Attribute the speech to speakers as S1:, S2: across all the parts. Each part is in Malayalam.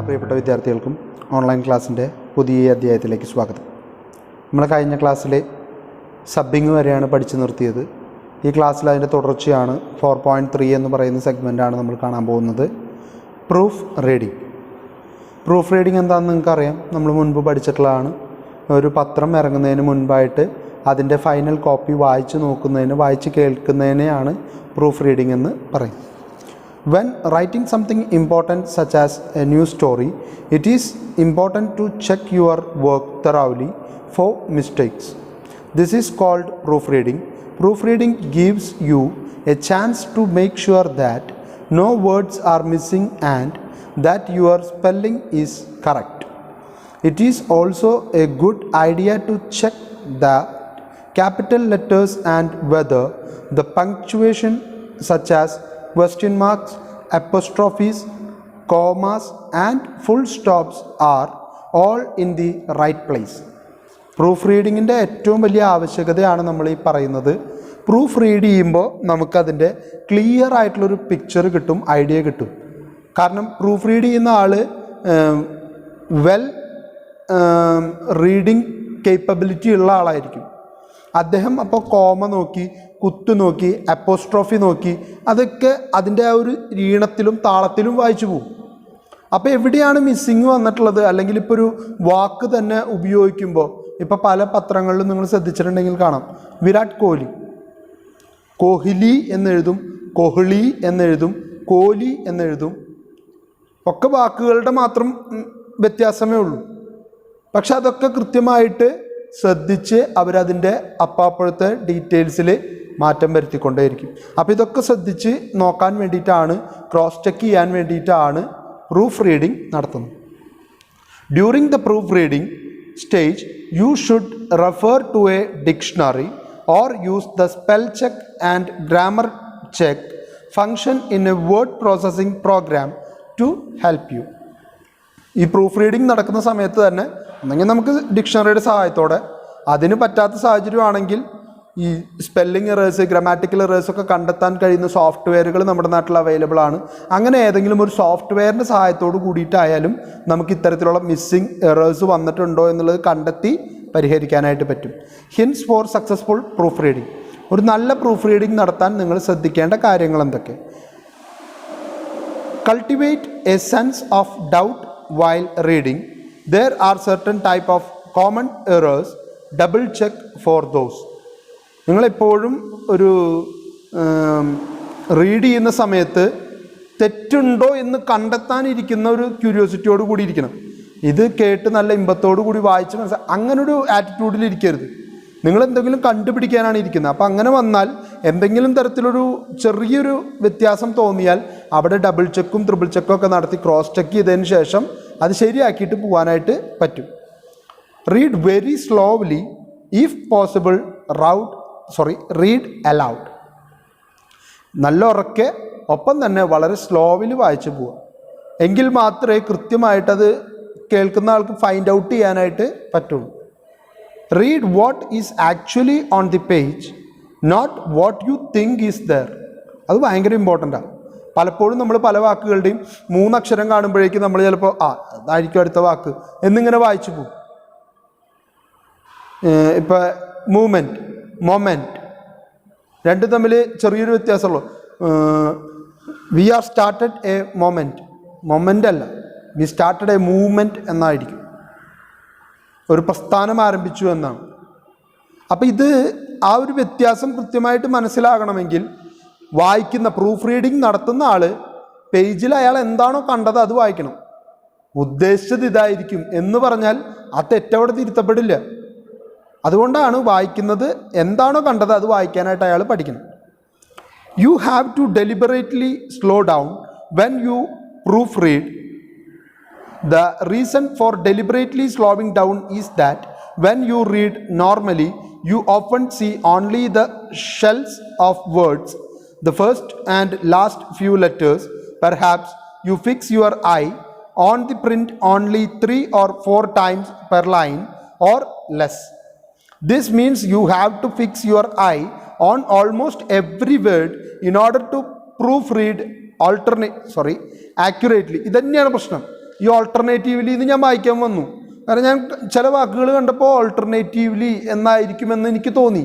S1: പ്രിയപ്പെട്ട വിദ്യാർത്ഥികൾക്കും ഓൺലൈൻ ക്ലാസ്സിൻ്റെ പുതിയ അധ്യായത്തിലേക്ക് സ്വാഗതം. നമ്മൾ കഴിഞ്ഞ ക്ലാസ്സിലെ സബ്ബിങ് വരെയാണ് പഠിച്ചു നിർത്തിയത്. ഈ ക്ലാസ്സിൽ അതിൻ്റെ തുടർച്ചയാണ് 4.3 എന്ന് പറയുന്ന സെഗ്മെൻറ്റാണ് നമ്മൾ കാണാൻ പോകുന്നത്. Proof reading. പ്രൂഫ് റീഡിങ് എന്താണെന്ന് നിങ്ങൾക്കറിയാം, നമ്മൾ മുൻപ് പഠിച്ചിട്ടുള്ളതാണ്. ഒരു പത്രം ഇറങ്ങുന്നതിന് മുൻപായിട്ട് അതിൻ്റെ ഫൈനൽ കോപ്പി വായിച്ച് കേൾക്കുന്നതിനെയാണ് പ്രൂഫ് റീഡിംഗ് എന്ന് പറയും. When writing something important such as a news story, it is important to check your work thoroughly for mistakes. This is called proofreading. Proofreading gives you a chance to make sure that no words are missing and that your spelling is correct. It is also a good idea to check the capital letters and whether the punctuation such as question marks, apostrophes, commas and full stops are all in the right place. Proof റീഡിങ്ങിൻ്റെ ഏറ്റവും വലിയ ആവശ്യകതയാണ് നമ്മൾ ഈ പറയുന്നത്. പ്രൂഫ് റീഡ് ചെയ്യുമ്പോൾ നമുക്കതിൻ്റെ ക്ലിയർ ആയിട്ടുള്ളൊരു പിക്ചർ കിട്ടും, ഐഡിയ കിട്ടും. കാരണം പ്രൂഫ് റീഡ് ചെയ്യുന്ന ആൾ വെൽ റീഡിങ് കേപ്പബിലിറ്റി ഉള്ള ആളായിരിക്കും. അദ്ദേഹം അപ്പോൾ കോമ നോക്കി, കുത്തു നോക്കി, അപ്പോസ്ട്രോഫി നോക്കി, അതൊക്കെ അതിൻ്റെ ആ ഒരു ഈണത്തിലും താളത്തിലും വായിച്ചു പോകും. അപ്പോൾ എവിടെയാണ് മിസ്സിങ് വന്നിട്ടുള്ളത്, അല്ലെങ്കിൽ ഇപ്പോൾ ഒരു വാക്ക് തന്നെ ഉപയോഗിക്കുമ്പോൾ, ഇപ്പോൾ പല പത്രങ്ങളിലും നിങ്ങൾ ശ്രദ്ധിച്ചിട്ടുണ്ടെങ്കിൽ കാണാം, വിരാട് കോഹ്ലി, കോഹ്ലി എന്നെഴുതും, കോഹ്ലി എന്നെഴുതും, കോഹ്ലി എന്നെഴുതും. ഒക്കെ വാക്കുകളുടെ മാത്രം വ്യത്യാസമേ ഉള്ളൂ. പക്ഷെ അതൊക്കെ കൃത്യമായിട്ട് ശ്രദ്ധിച്ച് അവരതിൻ്റെ അപ്പാപ്പോഴത്തെ ഡീറ്റെയിൽസിൽ മാറ്റം വരുത്തിക്കൊണ്ടേയിരിക്കും. അപ്പോൾ ഇതൊക്കെ ശ്രദ്ധിച്ച് നോക്കാൻ വേണ്ടിയിട്ടാണ്, ക്രോസ് ചെക്ക് ചെയ്യാൻ വേണ്ടിയിട്ടാണ് പ്രൂഫ് റീഡിംഗ് നടത്തുന്നത്. During the proofreading stage you should refer to a dictionary or use the spell check and grammar check function in a word processing program to help you. ഈ പ്രൂഫ് റീഡിംഗ് നടക്കുന്ന സമയത്ത് തന്നെ ഒന്നെങ്കിൽ നമുക്ക് ഡിക്ഷണറിയുടെ സഹായത്തോടെ, അതിന് പറ്റാത്ത സാഹചര്യമാണെങ്കിൽ ഈ സ്പെല്ലിംഗ് എറേഴ്സ്, ഗ്രാമാറ്റിക്കൽ എറേഴ്സ് ഒക്കെ കണ്ടെത്താൻ കഴിയുന്ന സോഫ്റ്റ്വെയറുകൾ നമ്മുടെ നാട്ടിൽ അവൈലബിൾ ആണ്. അങ്ങനെ ഏതെങ്കിലും ഒരു സോഫ്റ്റ്വെയറിൻ്റെ സഹായത്തോട് കൂടിയിട്ടായാലും നമുക്ക് ഇത്തരത്തിലുള്ള മിസ്സിംഗ് എറേഴ്സ് വന്നിട്ടുണ്ടോ എന്നുള്ളത് കണ്ടെത്തി പരിഹരിക്കാനായിട്ട് പറ്റും. Hints for successful proofreading. ഒരു നല്ല പ്രൂഫ് റീഡിംഗ് നടത്താൻ നിങ്ങൾ ശ്രദ്ധിക്കേണ്ട കാര്യങ്ങൾ എന്തൊക്കെ? Cultivate a sense of doubt while reading. There are certain type of common errors. Double check for those. നിങ്ങളെപ്പോഴും ഒരു റീഡ് ചെയ്യുന്ന സമയത്ത് തെറ്റുണ്ടോ എന്ന് കണ്ടെത്താനിരിക്കുന്ന ഒരു ക്യൂരിയോസിറ്റിയോട് കൂടി ഇരിക്കണം. ഇത് കേട്ട് നല്ല ഇമ്പത്തോടു കൂടി വായിച്ച് അങ്ങനൊരു ആറ്റിറ്റ്യൂഡിൽ ഇരിക്കരുത്. നിങ്ങൾ എന്തെങ്കിലും കണ്ടുപിടിക്കാനാണ് ഇരിക്കുന്നത്. അപ്പോൾ അങ്ങനെ വന്നാൽ എന്തെങ്കിലും തരത്തിലൊരു ചെറിയൊരു വ്യത്യാസം തോന്നിയാൽ അവിടെ ഡബിൾ ചെക്കും ട്രിപ്പിൾ ചെക്കും ഒക്കെ നടത്തി ക്രോസ് ചെക്ക് ചെയ്തതിന് ശേഷം അത് ശരിയാക്കിയിട്ട് പോകാനായിട്ട് പറ്റും. Read very slowly if possible. Read allowed. നല്ല ഉറക്കെ ഒപ്പം തന്നെ വളരെ സ്ലോവിൽ വായിച്ചു പോവുക. എങ്കിൽ മാത്രമേ കൃത്യമായിട്ടത് കേൾക്കുന്ന ആൾക്ക് ഫൈൻഡ് ഔട്ട് ചെയ്യാനായിട്ട് പറ്റുള്ളൂ. Read what is actually on the page, not what you think is there. അത് ഭയങ്കര ഇമ്പോർട്ടൻ്റാണ്. പലപ്പോഴും നമ്മൾ പല വാക്കുകളുടെയും 3 അക്ഷരം കാണുമ്പോഴേക്കും നമ്മൾ ചിലപ്പോൾ അതായിരിക്കും അടുത്ത വാക്ക് എന്നിങ്ങനെ വായിച്ചു പോകും. ഇപ്പം മൂവ്മെൻറ്റ്, മൊമെൻറ്റ് രണ്ടും തമ്മിൽ ചെറിയൊരു വ്യത്യാസമുള്ളൂ. We are started a moment അല്ല, വി സ്റ്റാർട്ടഡ് എ മൂവ്മെൻറ്റ് എന്നായിരിക്കും. ഒരു പ്രസ്ഥാനം ആരംഭിച്ചു എന്നാണ്. അപ്പം ഇത് ആ ഒരു വ്യത്യാസം കൃത്യമായിട്ട് മനസ്സിലാകണമെങ്കിൽ വായിക്കുന്ന പ്രൂഫ് റീഡിംഗ് നടത്തുന്ന ആൾ പേജിൽ അയാൾ എന്താണോ കണ്ടത് അത് വായിക്കണം. ഉദ്ദേശിച്ചത് ഇതായിരിക്കും എന്ന് പറഞ്ഞാൽ ആ തെറ്റവിടെ തിരുത്തപ്പെടില്ല. അതുകൊണ്ടാണ് വായിക്കുന്നത് എന്താണോ കണ്ടത് അത് വായിക്കാനായിട്ട് അയാൾ പഠിക്കണം. You have to deliberately slow down when you proofread. The reason for deliberately slowing down is that when you read normally, you often see only the shells of words, the first and last few letters. Perhaps you fix your eye on the print only 3 or 4 times per line or less. This means you have to fix your eye on almost every word in order to proofread accurately. ഇതന്നെയാണ് പ്രശ്നം. ഈ ഓൾട്ടർനേറ്റീവ്ലി എന്ന് ഞാൻ വായിക്കാൻ വന്നു. കാരണം ഞാൻ ചില വാക്കുകൾ കണ്ടപ്പോൾ ഓൾട്ടർനേറ്റീവ്ലി എന്നായിരിക്കുമെന്ന് എനിക്ക് തോന്നി.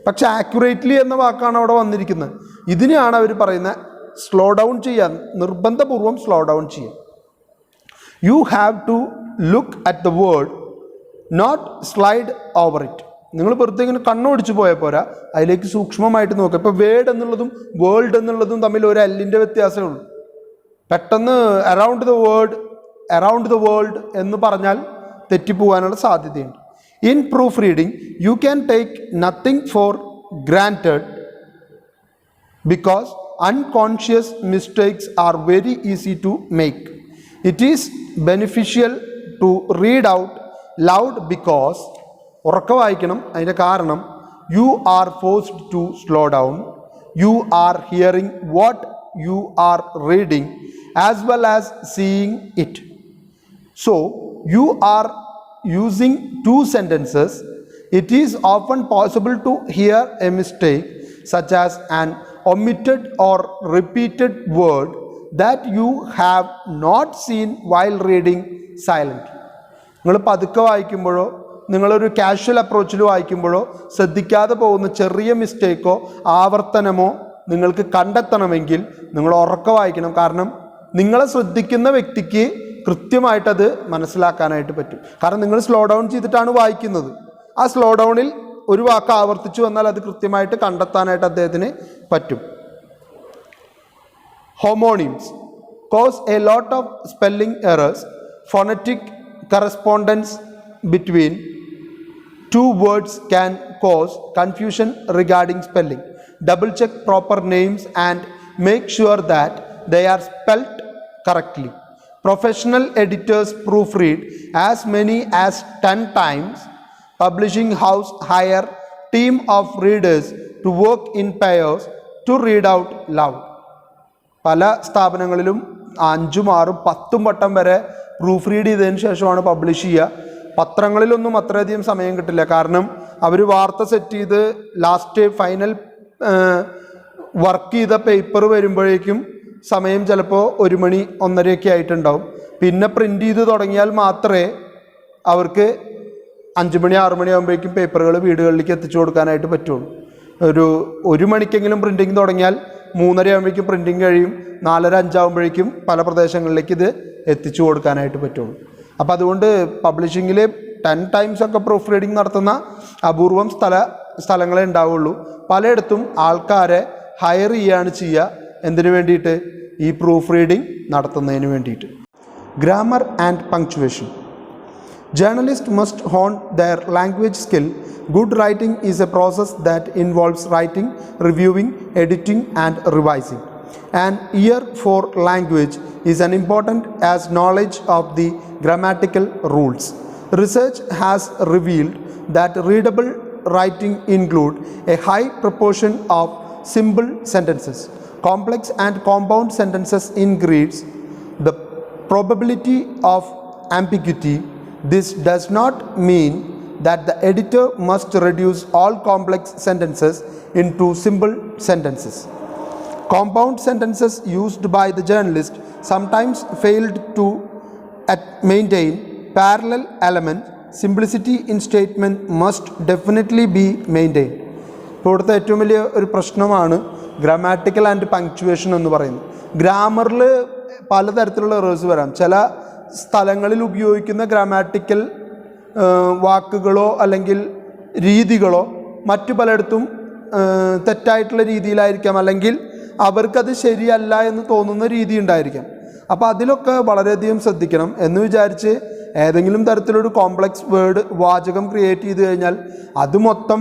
S1: പക്ഷെ ആക്യുറേറ്റ്ലി എന്ന വാക്കാണ് അവിടെ വന്നിരിക്കുന്നത്. ഇതിനെയാണ് അവർ പറയുന്നത് സ്ലോ ഡൗൺ ചെയ്യാൻ, നിർബന്ധപൂർവം സ്ലോ ഡൗൺ ചെയ്യാൻ. You have to look at the word, not slide over it. നിങ്ങൾ വെറുതെ ഇങ്ങനെ കണ്ണോടിച്ച് പോയാൽ പോരാ, അതിലേക്ക് സൂക്ഷ്മമായിട്ട് നോക്കുക. ഇപ്പോൾ വേർഡ് എന്നുള്ളതും വേൾഡ് എന്നുള്ളതും തമ്മിൽ ഒരു എല്ലിൻ്റെ വ്യത്യാസമേ ഉള്ളൂ. പെട്ടെന്ന് അറൗണ്ട് ദ വേൾഡ് എന്ന് പറഞ്ഞാൽ തെറ്റിപ്പോകാനുള്ള സാധ്യതയുണ്ട്. In proofreading you can take nothing for granted because unconscious mistakes are very easy to make. It is beneficial to read out loud because, ഉറക്കെ വായിക്കണം, അതിൻ്റെ കാരണം you are forced to slow down, you are hearing what you are reading as well as seeing it. So you are using two sentences. It is often possible to hear a mistake such as an omitted or repeated word that you have not seen while reading silently. നിങ്ങൾ പതുക്കെ വായിക്കുമ്പോഴോ നിങ്ങളൊരു കാഷ്വൽ അപ്രോച്ചിൽ വായിക്കുമ്പോഴോ ശ്രദ്ധിക്കാതെ പോകുന്ന ചെറിയ മിസ്റ്റേക്കോ ആവർത്തനമോ നിങ്ങൾക്ക് കണ്ടെത്തണമെങ്കിൽ നിങ്ങൾ ഉറക്കെ വായിക്കണം. കാരണം നിങ്ങളെ ശ്രദ്ധിക്കുന്ന വ്യക്തിക്ക് കൃത്യമായിട്ടത് മനസ്സിലാക്കാനായിട്ട് പറ്റും. കാരണം നിങ്ങൾ സ്ലോ ഡൗൺ ചെയ്തിട്ടാണ് വായിക്കുന്നത്. ആ സ്ലോ ഡൗണിൽ ഒരു വാക്ക് ആവർത്തിച്ചു വന്നാൽ അത് കൃത്യമായിട്ട് കണ്ടെത്താനായിട്ട് അദ്ദേഹത്തിന് പറ്റും. Homonyms cause a lot of spelling errors. Phonetic correspondence between two words can cause confusion regarding spelling. Double check proper names and make sure that they are spelt correctly. Professional editors proofread as many as 10 times. Publishing house hire team of readers to work in pairs to read out loud. പല സ്ഥാപനങ്ങളിലും 5, 6, 10 വട്ടം വരെ പ്രൂഫ് റീഡ് ചെയ്തതിന് ശേഷമാണ് പബ്ലിഷ് ചെയ്യുക. പത്രങ്ങളിലൊന്നും അത്രയധികം സമയം കിട്ടില്ല. കാരണം അവർ വാർത്ത സെറ്റ് ചെയ്ത് ലാസ്റ്റ് ഫൈനൽ വർക്ക് ചെയ്ത പേപ്പർ വരുമ്പോഴേക്കും സമയം ചിലപ്പോൾ 1 മണി 1:30 ആയിട്ടുണ്ടാവും. പിന്നെ പ്രിൻ്റ് ചെയ്ത് തുടങ്ങിയാൽ മാത്രമേ അവർക്ക് 5 മണി 6 മണി ആകുമ്പോഴേക്കും പേപ്പറുകൾ വീടുകളിലേക്ക് എത്തിച്ചു കൊടുക്കാനായിട്ട് പറ്റുള്ളൂ. 1 മണിക്കെങ്കിലും പ്രിൻറ്റിങ് തുടങ്ങിയാൽ 3:30 ആകുമ്പോഴേക്കും പ്രിൻറ്റിങ് കഴിയും. 4:30, 5 ആകുമ്പോഴേക്കും പല പ്രദേശങ്ങളിലേക്ക് ഇത് എത്തിച്ചു കൊടുക്കാനായിട്ട് പറ്റുള്ളൂ. അപ്പോൾ അതുകൊണ്ട് പബ്ലിഷിങ്ങിൽ 10 times ഒക്കെ പ്രൂഫ് റീഡിങ് നടത്തുന്ന അപൂർവം സ്ഥലങ്ങളെ ഉണ്ടാവുള്ളൂ. പലയിടത്തും ആൾക്കാരെ ഹയർ ചെയ്യുകയാണ് ചെയ്യുക. എന്തിനു വേണ്ടിയിട്ട്? ഈ പ്രൂഫ് റീഡിങ് നടത്തുന്നതിന് വേണ്ടിയിട്ട്. Grammar and punctuation. Journalist must hone their language skill. Good writing is a process that involves writing, reviewing, editing and revising. An ear for language is as important as knowledge of the grammatical rules. Research has revealed that readable writing includes a high proportion of simple sentences. Complex and compound sentences increase the probability of ambiguity. This does not mean that the editor must reduce all complex sentences into simple sentences. Compound sentences used by the journalist sometimes failed to maintain parallel elements. Simplicity in statement must definitely be maintained. ഇപ്പോൾ ഇവിടുത്തെ ഏറ്റവും വലിയ ഒരു പ്രശ്നമാണ് ഗ്രാമാറ്റിക്കൽ ആൻഡ് പങ്ക്ച്വേഷൻ എന്ന് പറയുന്നത്. ഗ്രാമറിൽ പലതരത്തിലുള്ള എറേഴ്സ് വരാം. ചില സ്ഥലങ്ങളിൽ ഉപയോഗിക്കുന്ന ഗ്രാമാറ്റിക്കൽ വാക്കുകളോ അല്ലെങ്കിൽ രീതികളോ മറ്റു പലയിടത്തും തെറ്റായിട്ടുള്ള രീതിയിലായിരിക്കാം, അല്ലെങ്കിൽ അവർക്കത് ശരിയല്ല എന്ന് തോന്നുന്ന രീതി ഉണ്ടായിരിക്കാം. അപ്പോൾ അതിലൊക്കെ വളരെയധികം ശ്രദ്ധിക്കണം. എന്ന് വിചാരിച്ച് ഏതെങ്കിലും തരത്തിലൊരു കോംപ്ലക്സ് വാചകം ക്രിയേറ്റ് ചെയ്ത് കഴിഞ്ഞാൽ അത് മൊത്തം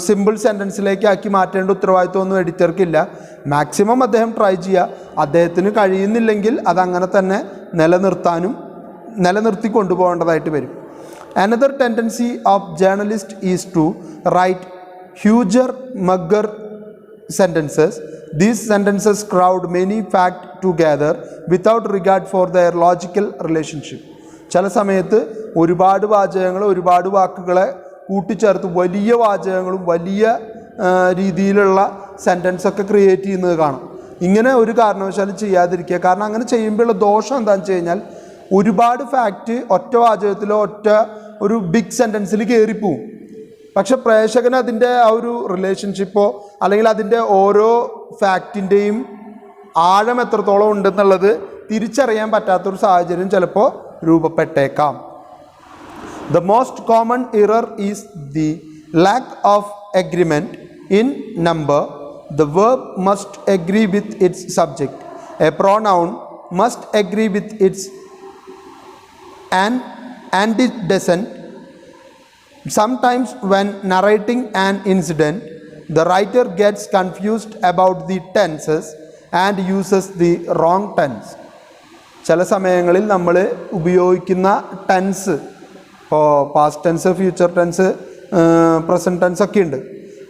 S1: സിമ്പിൾ സെൻറ്റൻസിലേക്ക് ആക്കി മാറ്റേണ്ട ഉത്തരവാദിത്വമൊന്നും എഡിറ്റർക്കില്ല. മാക്സിമം അദ്ദേഹം ട്രൈ ചെയ്യുക. അദ്ദേഹത്തിന് കഴിയുന്നില്ലെങ്കിൽ അതങ്ങനെ തന്നെ നിലനിർത്തി കൊണ്ടുപോകേണ്ടതായിട്ട് വരും. Another tendency of journalists is to write huger-mugger sentences. These sentences crowd many facts together without regard for their logical relationship. ചില സമയത്ത് ഒരുപാട് വാചകങ്ങൾ, ഒരുപാട് വാക്കുകളെ കൂട്ടിച്ചേർത്ത് വലിയ വാചകങ്ങളും വലിയ രീതിയിലുള്ള സെൻറ്റൻസൊക്കെ ക്രിയേറ്റ് ചെയ്യുന്നത് കാണാം. ഇങ്ങനെ ഒരു കാരണവശാലും ചെയ്യാതിരിക്കുക. കാരണം അങ്ങനെ ചെയ്യുമ്പോഴുള്ള ദോഷം എന്താണെന്ന് വെച്ച് കഴിഞ്ഞാൽ ഒരുപാട് ഫാക്റ്റ് ഒറ്റ വാചകത്തിലോ ഒരു ബിഗ് സെൻറ്റൻസിൽ കയറിപ്പോവും. പക്ഷെ പ്രേക്ഷകന് അതിൻ്റെ ആ ഒരു റിലേഷൻഷിപ്പോ അല്ലെങ്കിൽ അതിൻ്റെ ഓരോ ഫാക്റ്റിൻ്റെയും ആഴം എത്രത്തോളം ഉണ്ടെന്നുള്ളത് തിരിച്ചറിയാൻ പറ്റാത്തൊരു സാഹചര്യം ചിലപ്പോൾ രൂപപ്പെട്ടേക്കാം. The most common error is the lack of agreement in number. The verb must agree with its subject. A pronoun must agree with its and it doesn't. Sometimes when narrating an incident, the writer gets confused about the tenses and uses the wrong tense. ചില സമയങ്ങളിൽ നമ്മൾ ഉപയോഗിക്കുന്ന ടെൻസ്, ഇപ്പോൾ past tense, future tense, present tense ഒക്കെ ഉണ്ട്.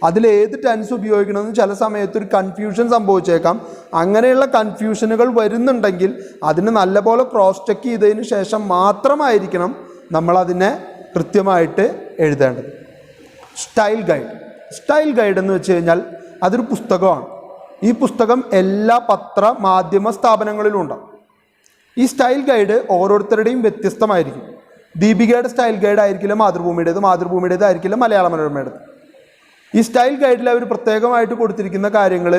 S1: അതിലേത് ടെൻസ് ഉപയോഗിക്കണമെന്ന് ചില സമയത്ത് ഒരു കൺഫ്യൂഷൻ സംഭവിച്ചേക്കാം. അങ്ങനെയുള്ള കൺഫ്യൂഷനുകൾ വരുന്നുണ്ടെങ്കിൽ അതിന് നല്ലപോലെ ക്രോസ് ചെക്ക് ചെയ്തതിന് ശേഷം മാത്രമായിരിക്കണം നമ്മളതിനെ കൃത്യമായിട്ട് എഴുതേണ്ടത്. സ്റ്റൈൽ ഗൈഡ് എന്ന് വെച്ച് കഴിഞ്ഞാൽ അതൊരു പുസ്തകമാണ്. ഈ പുസ്തകം എല്ലാ മാധ്യമ സ്ഥാപനങ്ങളിലും ഉണ്ടാകും. ഈ സ്റ്റൈൽ ഗൈഡ് ഓരോരുത്തരുടെയും വ്യത്യസ്തമായിരിക്കും. ദീപികയുടെ സ്റ്റൈൽ ഗൈഡ് ആയിരിക്കില്ല മാതൃഭൂമിയുടേത് ആയിരിക്കില്ല മലയാള മനോരമയുടേത്. ഈ സ്റ്റൈൽ ഗൈഡിൽ അവർ പ്രത്യേകമായിട്ട് കൊടുത്തിരിക്കുന്ന കാര്യങ്ങൾ,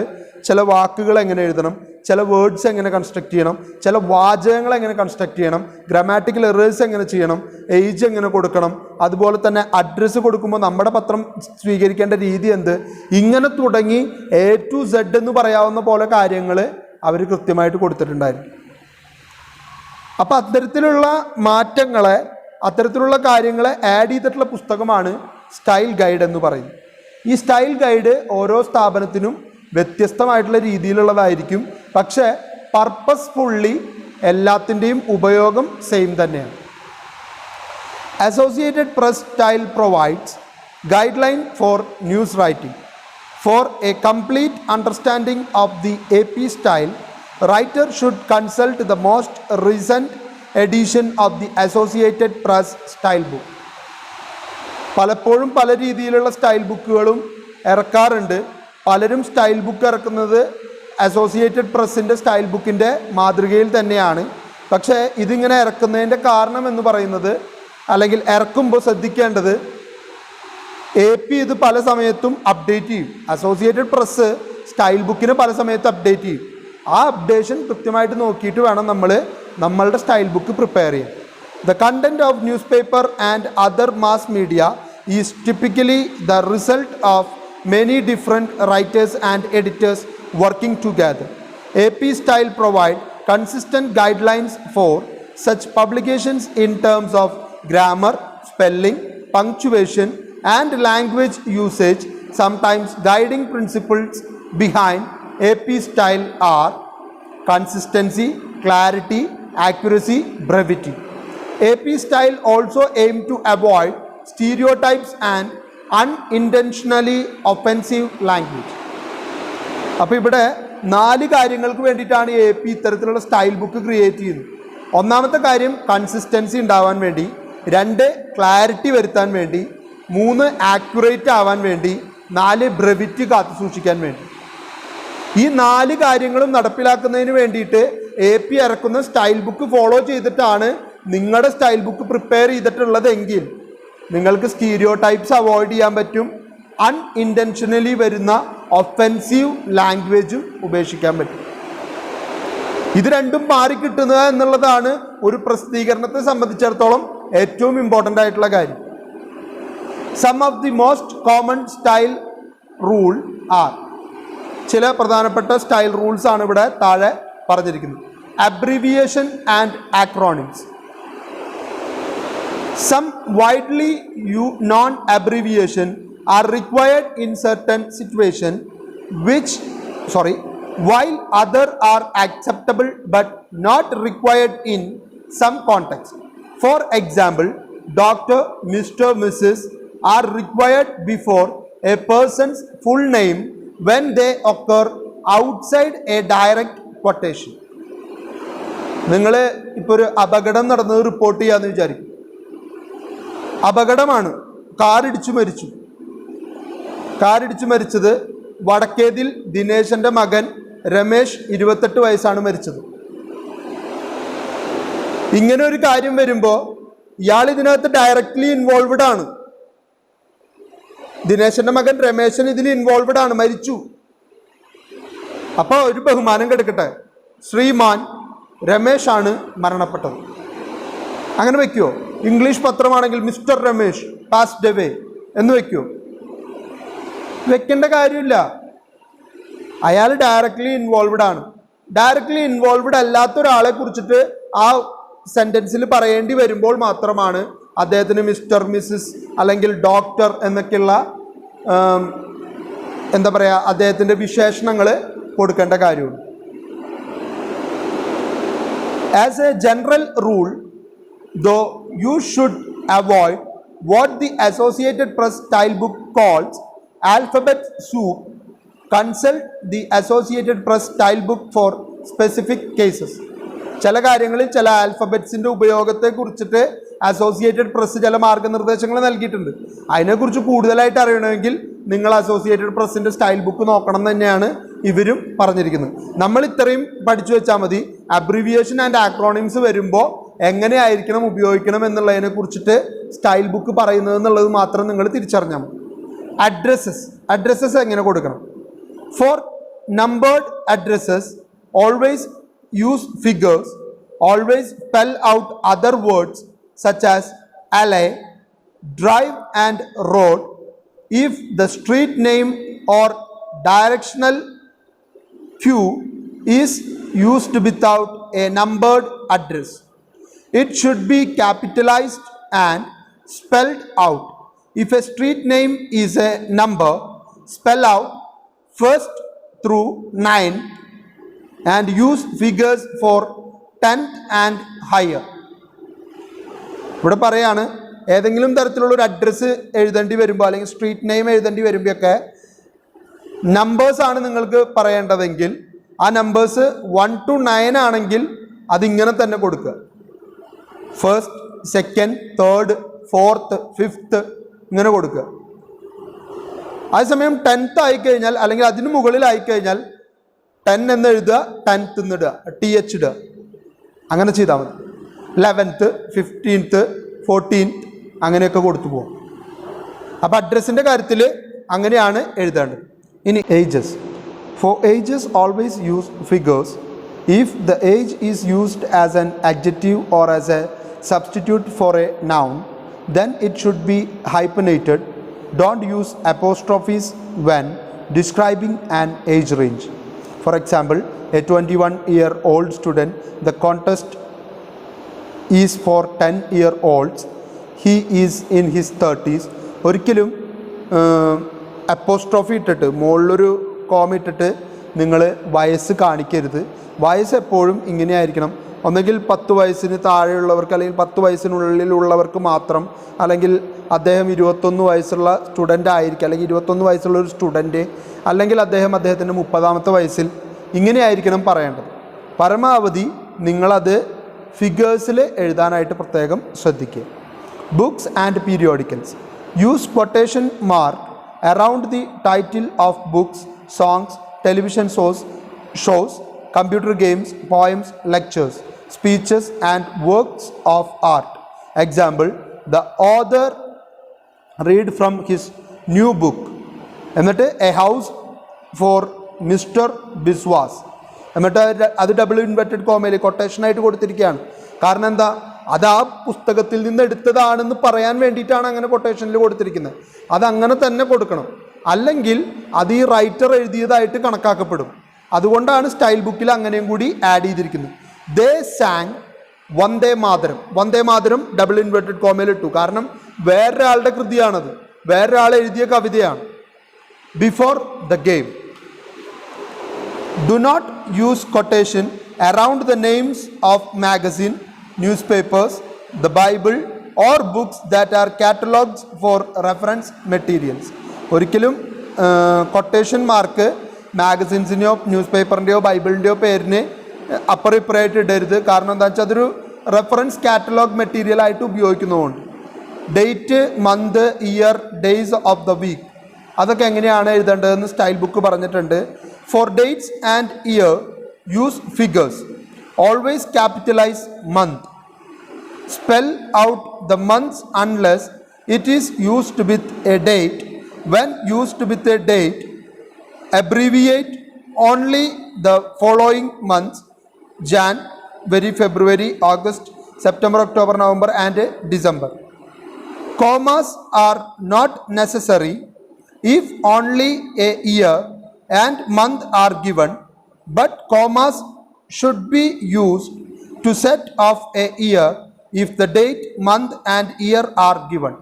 S1: ചില വാക്കുകൾ എങ്ങനെ എഴുതണം, ചില വേർഡ്സ് എങ്ങനെ കൺസ്ട്രക്ട് ചെയ്യണം, ചില വാചകങ്ങൾ എങ്ങനെ കൺസ്ട്രക്ട് ചെയ്യണം, ഗ്രാമാറ്റിക്കൽ എറേഴ്സ് എങ്ങനെ ചെയ്യണം, ഏജ് എങ്ങനെ കൊടുക്കണം, അതുപോലെ തന്നെ അഡ്രസ്സ് കൊടുക്കുമ്പോൾ നമ്മുടെ പത്രം സ്വീകരിക്കേണ്ട രീതി എന്ത്, ഇങ്ങനെ തുടങ്ങി A to Z എന്ന് പറയാവുന്ന പോലെ കാര്യങ്ങൾ അവർ കൃത്യമായിട്ട് കൊടുത്തിട്ടുണ്ടായിരുന്നു. അപ്പോൾ അത്തരത്തിലുള്ള കാര്യങ്ങളെ ആഡ് ചെയ്തിട്ടുള്ള പുസ്തകമാണ് സ്റ്റൈൽ ഗൈഡ് എന്ന് പറയുന്നത്. ഈ സ്റ്റൈൽ ഗൈഡ് ഓരോ സ്ഥാപനത്തിനും വ്യത്യസ്തമായിട്ടുള്ള രീതിയിലുള്ളതായിരിക്കും. പക്ഷേ പർപ്പസ്ഫുള്ളി എല്ലാത്തിൻ്റെയും ഉപയോഗം സെയിം തന്നെയാണ്. Associated Press style provides guideline for news writing. For a complete understanding of the AP style, writer should consult the most recent edition of the Associated Press style book. പലപ്പോഴും പല രീതിയിലുള്ള സ്റ്റൈൽ ബുക്കുകളും ഇറക്കാറുണ്ട്. പലരും സ്റ്റൈൽ ബുക്ക് ഇറക്കുന്നത് അസോസിയേറ്റഡ് പ്രസ്സിൻ്റെ സ്റ്റൈൽ ബുക്കിൻ്റെ മാതൃകയിൽ തന്നെയാണ്. പക്ഷേ ഇതിങ്ങനെ ഇറക്കുന്നതിൻ്റെ കാരണം എന്ന് പറയുന്നത്, അല്ലെങ്കിൽ ഇറക്കുമ്പോൾ ശ്രദ്ധിക്കേണ്ടത്, AP ഇത് പല സമയത്തും അപ്ഡേറ്റ് ചെയ്യും. അസോസിയേറ്റഡ് പ്രസ് സ്റ്റൈൽ ബുക്കിന് പല സമയത്ത് അപ്ഡേറ്റ് ചെയ്യും. ആ അപ്ഡേഷൻ കൃത്യമായിട്ട് നോക്കിയിട്ട് വേണം നമ്മളുടെ സ്റ്റൈൽ ബുക്ക് പ്രിപ്പയർ ചെയ്യാൻ. The content of newspaper and other mass media is typically the result of many different writers and editors working together. AP style provide consistent guidelines for such publications in terms of grammar, spelling, punctuation, and language usage. Sometimes guiding principles behind AP style are consistency, clarity, accuracy, brevity. AP style also aim to avoid stereotypes and unintentionally offensive language. അപ്പോൾ ഇവിടെ 4 കാര്യങ്ങൾക്ക് വേണ്ടിയിട്ടാണ് AP ഇത്തരത്തിലുള്ള സ്റ്റൈൽ ബുക്ക് ക്രിയേറ്റ് ചെയ്യുന്നത്. ഒന്നാമത്തെ കാര്യം കൺസിസ്റ്റൻസി ഉണ്ടാവാൻ വേണ്ടി, 2 ക്ലാരിറ്റി വരുത്താൻ വേണ്ടി, 3 ആക്യുറേറ്റ് ആവാൻ വേണ്ടി, 4 ബ്രെവിറ്റി കാത്തു സൂക്ഷിക്കാൻ വേണ്ടി. ഈ 4 കാര്യങ്ങളും നടപ്പിലാക്കുന്നതിന് വേണ്ടിയിട്ട് AP ഇറക്കുന്ന സ്റ്റൈൽ ബുക്ക് ഫോളോ ചെയ്തിട്ടാണ് നിങ്ങളുടെ സ്റ്റൈൽ ബുക്ക് പ്രിപ്പയർ ചെയ്തിട്ടുള്ളതെങ്കിൽ നിങ്ങൾക്ക് സ്റ്റീരിയോ ടൈപ്സ് അവോയ്ഡ് ചെയ്യാൻ പറ്റും. അൺഇൻറ്റൻഷനലി വരുന്ന ഒഫെൻസീവ് ലാംഗ്വേജും ഉപേക്ഷിക്കാൻ പറ്റും. ഇത് രണ്ടും മാറിക്കിട്ടുക എന്നുള്ളതാണ് ഒരു പ്രസിദ്ധീകരണത്തെ സംബന്ധിച്ചിടത്തോളം ഏറ്റവും ഇമ്പോർട്ടൻ്റ് ആയിട്ടുള്ള കാര്യം. Some of the most common style rule are, ചില പ്രധാനപ്പെട്ട സ്റ്റൈൽ റൂൾസ് ആണ് ഇവിടെ താഴെ പറഞ്ഞിരിക്കുന്നത്. Abbreviation and acronyms. Some widely known abbreviation are required in certain situations, while other are acceptable but not required in some context. For example, Dr., Mr., Mrs. are required before a person's full name when they occur outside a direct quotation. നിങ്ങൾ ഇപ്പോൾ ഒരു അപകടം നടന്നത് റിപ്പോർട്ട് ചെയ്യാമെന്ന് വിചാരിക്കും. അപകടമാണ്, കാറിടിച്ചു മരിച്ചത് വടക്കേതിൽ ദിനേശൻ്റെ മകൻ രമേശ് 28 വയസ്സാണ് മരിച്ചത്. ഇങ്ങനെ ഒരു കാര്യം വരുമ്പോൾ ഇയാൾ ഇതിനകത്ത് ഡയറക്റ്റ്ലി ഇൻവോൾവ്ഡ് ആണ്. ദിനേശന്റെ മകൻ രമേശൻ ഇതിൽ ഇൻവോൾവ്ഡ് ആണ്, മരിച്ചു. അപ്പൊ ഒരു ബഹുമാനം കൊടുക്കട്ടെ, ശ്രീമാൻ രമേശ് ആണ് മരണപ്പെട്ടത്. അങ്ങനെ വെക്കുവോ? ഇംഗ്ലീഷ് പത്രമാണെങ്കിൽ മിസ്റ്റർ രമേശ് പാസ്ഡ് അവേ എന്ന് വെക്കുവോ? വെക്കേണ്ട കാര്യമില്ല. അയാൾ ഡയറക്റ്റ്ലി ഇൻവോൾവ്ഡ് ആണ്. ഡയറക്റ്റ്ലി ഇൻവോൾവ്ഡ് അല്ലാത്ത ഒരാളെ കുറിച്ചിട്ട് ആ സെന്റൻസിൽ പറയേണ്ടി വരുമ്പോൾ മാത്രമാണ് അദ്ദേഹത്തിന് മിസ്റ്റർ, മിസ്സിസ് അല്ലെങ്കിൽ ഡോക്ടർ എന്നൊക്കെയുള്ള എന്താ പറയുക അദ്ദേഹത്തിൻ്റെ വിശേഷണങ്ങൾ കൊടുക്കേണ്ട കാര്യമുണ്ട്. As a general rule, though, you should avoid what the Associated Press style book calls alphabet soup. Consult the Associated Press style book for specific cases. ചില കാര്യങ്ങളിൽ ചില ആൽഫബറ്റ്സിൻ്റെ ഉപയോഗത്തെ കുറിച്ചിട്ട് അസോസിയേറ്റഡ് പ്രസ് ചില മാർഗനിർദ്ദേശങ്ങൾ നൽകിയിട്ടുണ്ട്. അതിനെക്കുറിച്ച് കൂടുതലായിട്ട് അറിയണമെങ്കിൽ നിങ്ങൾ അസോസിയേറ്റഡ് പ്രസിൻ്റെ സ്റ്റൈൽ ബുക്ക് നോക്കണം തന്നെയാണ് ഇവരും പറഞ്ഞിരിക്കുന്നത്. നമ്മൾ ഇത്രയും പഠിച്ചു വെച്ചാൽ മതി. അബ്രിവിയേഷൻ ആൻഡ് ആക്രോണിംസ് വരുമ്പോൾ എങ്ങനെയായിരിക്കണം ഉപയോഗിക്കണം എന്നുള്ളതിനെ കുറിച്ചിട്ട് സ്റ്റൈൽ ബുക്ക് പറയുന്നത് എന്നുള്ളത് മാത്രം നിങ്ങൾ തിരിച്ചറിഞ്ഞാൽ മതി. അഡ്രസ്സസ് എങ്ങനെ കൊടുക്കണം? For numbered addresses always use figures. Always spell out other words such as alley, drive and road. If the street name or directional cue is used without a numbered address, it should be capitalized and spelled out. If a street name is a number, spell out first through 9 and use figures for 10th and higher. ഇവിടെ പറയാണ്, ഏതെങ്കിലും തരത്തിലുള്ള ഒരു അഡ്രസ്സ് എഴുതേണ്ടി വരുമ്പോൾ അല്ലെങ്കിൽ സ്ട്രീറ്റ് നെയിം എഴുതേണ്ടി വരുമ്പോഴൊക്കെ നമ്പേഴ്സാണ് നിങ്ങൾക്ക് പറയേണ്ടതെങ്കിൽ ആ നമ്പേഴ്സ് 1 to 9 ആണെങ്കിൽ അതിങ്ങനെ തന്നെ കൊടുക്കുക. First, second, third, fourth, fifth ഇങ്ങനെ കൊടുക്കുക. അതേസമയം 10th ആയിക്കഴിഞ്ഞാൽ അല്ലെങ്കിൽ അതിന് മുകളിലായിക്കഴിഞ്ഞാൽ 10 എന്ന് എഴുതുക, 10th എന്നിടുക, TH ഇടുക, അങ്ങനെ ചെയ്താൽ മതി. 11th, 15th, 14th അങ്ങനെയൊക്കെ കൊടുത്തു പോകും. അപ്പോൾ അഡ്രസ്സിൻ്റെ കാര്യത്തിൽ അങ്ങനെയാണ് എഴുതേണ്ടത്. ഇനി ages. Four ages always use figures. If the age is used as an adjective or as a substitute for a noun, then it should be hyphenated. Don't use apostrophes when describing an age range. For example, a 21-year-old student, the contest is for 10-year-olds. He is in his 30s. ഒരിക്കലും അപ്പോസ്ട്രോഫി ഇട്ടിട്ട് മുകളിലൊരു കോമ ഇട്ടിട്ട് നിങ്ങൾ വയസ്സ് കാണിക്കരുത്. വയസ്സ് എപ്പോഴും ഇങ്ങനെയായിരിക്കണം. ഒന്നെങ്കിൽ 10 വയസ്സിന് താഴെയുള്ളവർക്ക് അല്ലെങ്കിൽ 10 വയസ്സിനുള്ളിലുള്ളവർക്ക് മാത്രം, അല്ലെങ്കിൽ അദ്ദേഹം 21 വയസ്സുള്ള സ്റ്റുഡൻ്റ് ആയിരിക്കും, അല്ലെങ്കിൽ 21 വയസ്സുള്ള ഒരു സ്റ്റുഡൻറ്റ്, അല്ലെങ്കിൽ അദ്ദേഹത്തിൻ്റെ 30ാമത്തെ വയസ്സിൽ, ഇങ്ങനെയായിരിക്കണം പറയേണ്ടത്. പരമാവധി നിങ്ങളത് ഫിഗേഴ്സിൽ എഴുതാനായിട്ട് പ്രത്യേകം ശ്രദ്ധിക്കുക. Books and periodicals. Use quotation mark around the title of books, songs, television shows, computer games, poems, lectures, speeches and works of art. Example, the author read from his new book. എന്നിട്ട് A house four mister Biswas, എന്നിട്ട് അത് ഡബിൾ ഇൻവെർട്ടഡ് കോമയിൽ കൊട്ടേഷനായിട്ട് കൊടുത്തിരിക്കുകയാണ്. കാരണം എന്താ? അത് ആ പുസ്തകത്തിൽ നിന്ന് എടുത്തതാണെന്ന് പറയാൻ വേണ്ടിയിട്ടാണ് അങ്ങനെ കൊട്ടേഷനിൽ കൊടുത്തിരിക്കുന്നത്. അതങ്ങനെ തന്നെ കൊടുക്കണം, അല്ലെങ്കിൽ അത് ഈ റൈറ്റർ എഴുതിയതായിട്ട് കണക്കാക്കപ്പെടും. അതുകൊണ്ടാണ് സ്റ്റൈൽ ബുക്കിൽ അങ്ങനെയും കൂടി ആഡ് ചെയ്തിരിക്കുന്നത്. They sang Vande Mataram. Vande Mataram double inverted കോമയിൽ ഇട്ടു, കാരണം വേറൊരാളുടെ കൃതിയാണത്, വേറൊരാൾ എഴുതിയ കവിതയാണ്. Before the game. Do not use quotation around the names of magazine, newspapers, the Bible or books that are catalogues for reference materials. ഒരിക്കലും കൊട്ടേഷൻ മാർക്ക് മാഗസിൻസിൻ്റെയോ ന്യൂസ് പേപ്പറിൻ്റെയോ ബൈബിളിൻ്റെയോ പേരിന് അപ്പുറം ഇപ്പുറമായിട്ട് ഇടരുത്. കാരണം എന്താ വെച്ചാൽ അതൊരു റെഫറൻസ് കാറ്റലോഗ് മെറ്റീരിയൽ ആയിട്ട് ഉപയോഗിക്കുന്നതുകൊണ്ട്. Date, month, year, days of the week അതൊക്കെ എങ്ങനെയാണ് എഴുതേണ്ടതെന്ന് സ്റ്റൈൽ ബുക്ക് പറഞ്ഞിട്ടുണ്ട്. For dates and year use figures. Always capitalise month. Spell out the months unless it is used with a date. When used with a date, abbreviate only the following months: January, February, August, September, October, November, and December. Commas are not necessary if only a year and month are given, but commas should be used to set off a year if the date, month and year are given.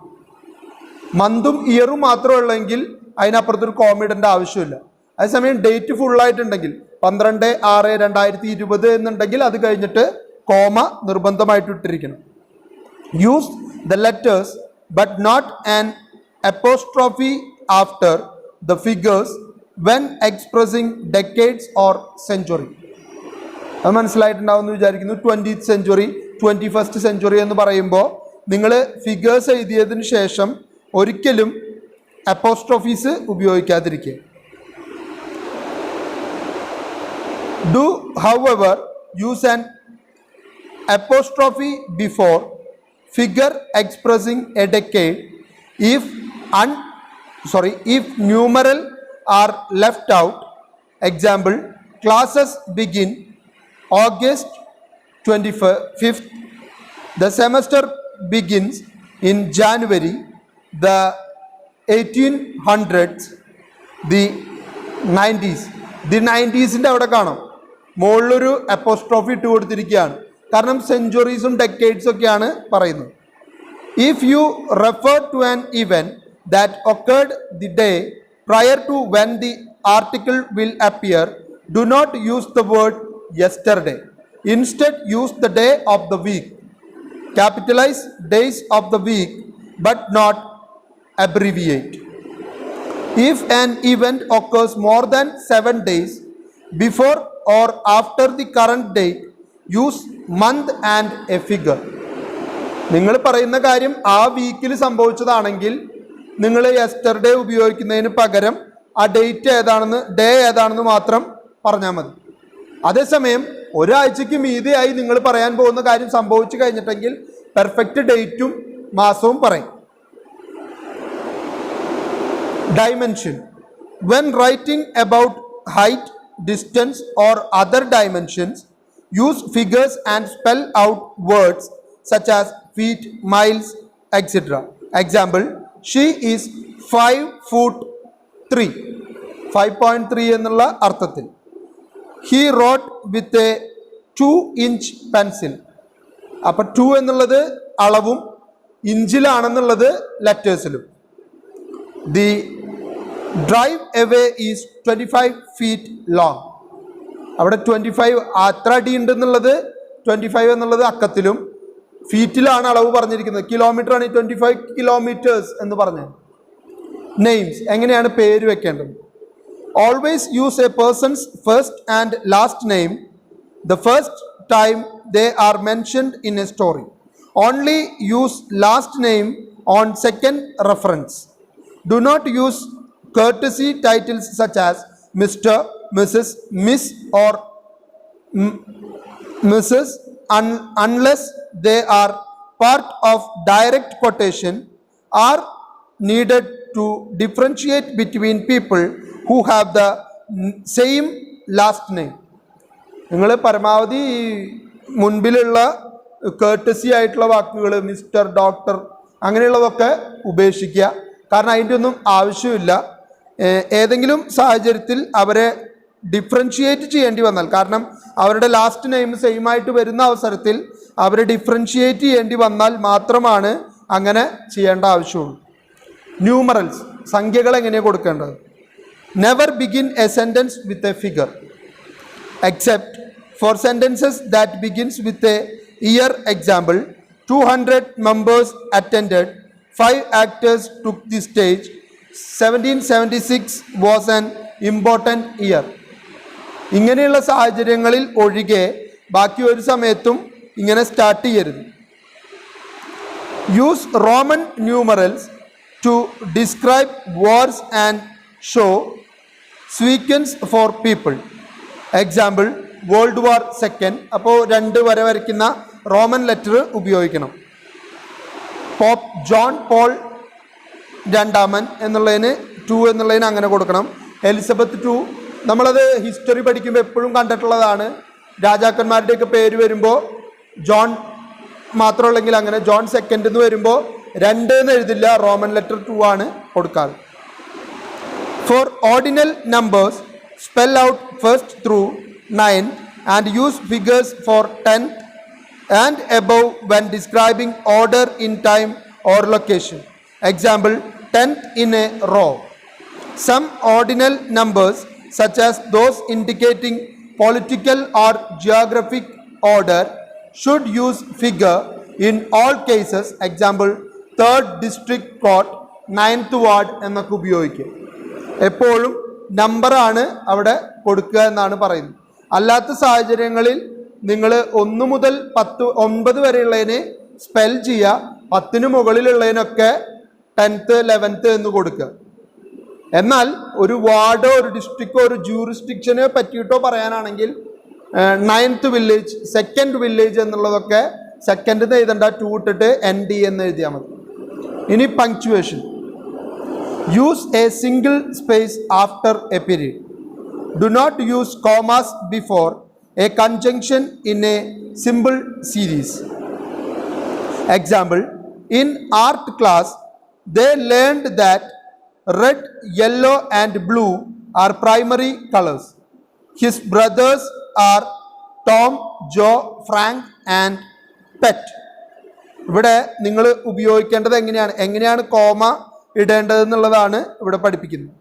S1: മന്തും ഇയറും മാത്രമേ ഉള്ളെങ്കിൽ അതിനപ്പുറത്തൊരു കോമ ഇടേണ്ട ആവശ്യമില്ല. അതേസമയം ഡേറ്റ് ഫുള്ളായിട്ടുണ്ടെങ്കിൽ 12/6/2020 എന്നുണ്ടെങ്കിൽ അത് കഴിഞ്ഞിട്ട് കോമ നിർബന്ധമായിട്ട് ഇട്ടിരിക്കണം. Use the letters but not an apostrophe after the figures when expressing decades or century. അത് മനസ്സിലായിട്ടുണ്ടാവും എന്ന് വിചാരിക്കുന്നു. 20th century, 21st century എന്ന് പറയുമ്പോൾ നിങ്ങൾ ഫിഗേഴ്സ് എഴുതിയതിന് ശേഷം ഒരിക്കലും അപ്പോസ്ട്രോഫീസ് ഉപയോഗിക്കാതിരിക്കുക. Do, however, use an apostrophe before figure expressing a decade if numeral are left out. Example: classes begin August 25th. The semester begins in January. The 1800s. The 90s. The 90s അവിടെ കാണാം മുകളിലൊരു അപ്പോസ്ട്രോഫി ഇട്ട് കൊടുത്തിരിക്കുകയാണ്. കാരണം സെഞ്ചുറീസും ഡെക്കേഡ്സും ഒക്കെയാണ് പറയുന്നത്. If you refer to an event that occurred the day prior to when the article will appear, do not use the word yesterday. Instead use the day of the week. Capitalise days of the week but not abbreviate. If an event occurs more than 7 days before or after the current date, use month and a figure. നിങ്ങൾ പറയുന്ന കാര്യം ആ വീക്കിൽ സംഭവിച്ചതാണെങ്കിൽ നിങ്ങൾ യെസ്റ്റർഡേ ഉപയോഗിക്കുന്നതിന് പകരം ആ ഡേറ്റ് ഏതാണെന്ന്, ഡേ ഏതാണെന്ന് മാത്രം പറഞ്ഞാൽ മതി. അതേസമയം ഒരാഴ്ചയ്ക്ക് മീതിയായി നിങ്ങൾ പറയാൻ പോകുന്ന കാര്യം സംഭവിച്ചു കഴിഞ്ഞിട്ടെങ്കിൽ പെർഫെക്റ്റ് ഡേറ്റും മാസവും പറയും. Dimension. When writing about height, distance or other dimensions, use figures and spell out words such as feet, miles, etc. Example: she is 5'3", 5.3 എന്നുള്ള അർത്ഥത്തിൽ. He wrote with a 2-inch pencil. അപ്പം 2 എന്നുള്ളത് അളവും ഇഞ്ചിലാണെന്നുള്ളത് ലെറ്റേഴ്സിലും. The drive away is 25 feet long. അവിടെ 25 അത്ര അടി ഉണ്ടെന്നുള്ളത് 25 എന്നുള്ളത് അക്കത്തിലും ഫീറ്റിലാണ് അളവ് പറഞ്ഞിരിക്കുന്നത്. കിലോമീറ്റർ ആണ് 25 kilometers എന്ന് പറഞ്ഞത്. നെയിംസ്, എങ്ങനെയാണ് പേര് വെക്കേണ്ടത്? Always use a person's first and last name the first time they are mentioned in a story. Only use last name on second reference. Do not use courtesy titles such as Mr., Mrs., Miss or Mrs. unless they are part of direct quotation, are needed to differentiate between people who have the same last name. നിങ്ങൾ പരമാവധി മുൻപിലുള്ള കേർട്ടസി ആയിട്ടുള്ള വാക്കുകൾ മിസ്റ്റർ, ഡോക്ടർ അങ്ങനെയുള്ളതൊക്കെ ഉപേക്ഷിക്കുക. കാരണം അതിൻ്റെ ഒന്നും ആവശ്യമില്ല. ഏതെങ്കിലും സാഹചര്യത്തിൽ അവരെ ഡിഫറൻഷിയേറ്റ് ചെയ്യേണ്ടി വന്നാൽ, കാരണം അവരുടെ ലാസ്റ്റ് നെയിം സെയിം ആയിട്ട് വരുന്ന അവസരത്തിൽ അവരെ ഡിഫറൻഷിയേറ്റ് ചെയ്യേണ്ടി വന്നാൽ മാത്രമാണ് അങ്ങനെ ചെയ്യേണ്ട ആവശ്യമുള്ളൂ. ന്യൂമറൽസ്, സംഖ്യകൾ എങ്ങനെയാണ് കൊടുക്കേണ്ടത്? Never begin A sentence with a figure except for sentences that begins with a year. Example: 200 members attended, 5 actors took the stage, 1776 was an important year. ഇങ്ങനെയുള്ള സാഹചര്യങ്ങളിൽ ഒഴികെ ബാക്കി ഒരു സമയത്തും ഇങ്ങനെ സ്റ്റാർട്ട് ചെയ്യരുത്. Use Roman numerals to describe wars and show sequence for people. Example: world war second. അപ്പോൾ 2 വര വരയ്ക്കുന്ന റോമൻ ലെറ്റർ ഉപയോഗിക്കണം. പോപ്പ് ജോൺ പോൾ രണ്ടാമൻ എന്നുള്ളതിന് 2 എന്നുള്ളതിന് അങ്ങനെ കൊടുക്കണം. എലിസബത്ത് 2 നമ്മളത് ഹിസ്റ്ററി പഠിക്കുമ്പോൾ എപ്പോഴും കണ്ടിട്ടുള്ളതാണ്. രാജാക്കന്മാരുടെയൊക്കെ പേര് വരുമ്പോൾ ജോൺ മാത്രമുള്ളെങ്കിൽ അങ്ങനെ ജോൺ സെക്കൻഡ് എന്ന് വരുമ്പോൾ 2 എന്ന് എഴുതില്ല, റോമൻ ലെറ്റർ 2 ആണ് കൊടുക്കാറ്. For ordinal numbers spell out 1st through 9th and use figures for 10th and above when describing order in time or location. Example, 10th in a row. Some ordinal numbers, such as those indicating political or geographic order, should use figure in all cases. Example, 3rd district court, 9th ward എന്നൊക്കെ ഉപയോഗിക്കും. എപ്പോഴും നമ്പറാണ് അവിടെ കൊടുക്കുക എന്നാണ് പറയുന്നത്. അല്ലാത്ത സാഹചര്യങ്ങളിൽ നിങ്ങൾ 1 മുതൽ 9 വരെയുള്ളതിന് സ്പെൽ ചെയ്യുക, 10-ന് മുകളിലുള്ളതിനൊക്കെ 10th 11th എന്ന് കൊടുക്കുക. എന്നാൽ ഒരു വാർഡോ ഒരു ഡിസ്ട്രിക്റ്റോ ഒരു ജൂറിസ്ഡിക്ഷനെ പറ്റിയിട്ടോ പറയാനാണെങ്കിൽ 9th വില്ലേജ് 2nd വില്ലേജ് എന്നുള്ളതൊക്കെ 2nd എഴുതണ്ട, 2 ഇട്ടിട്ട് ND എന്ന് എഴുതിയാൽ മതി. ഇനി punctuation. Use a single space after a period. Do not use commas before a conjunction in a symbol series. Example, in art class, they learned that red, yellow and blue are primary colors. His brothers are Tom, Joe, Frank and Pet. ഇവിടെ നിങ്ങൾ ഉപയോഗിക്കേണ്ടത് എങ്ങനെയാണ് കോമ ഇടേണ്ടതെന്നുള്ളതാണ് ഇവിടെ പഠിപ്പിക്കുന്നത്.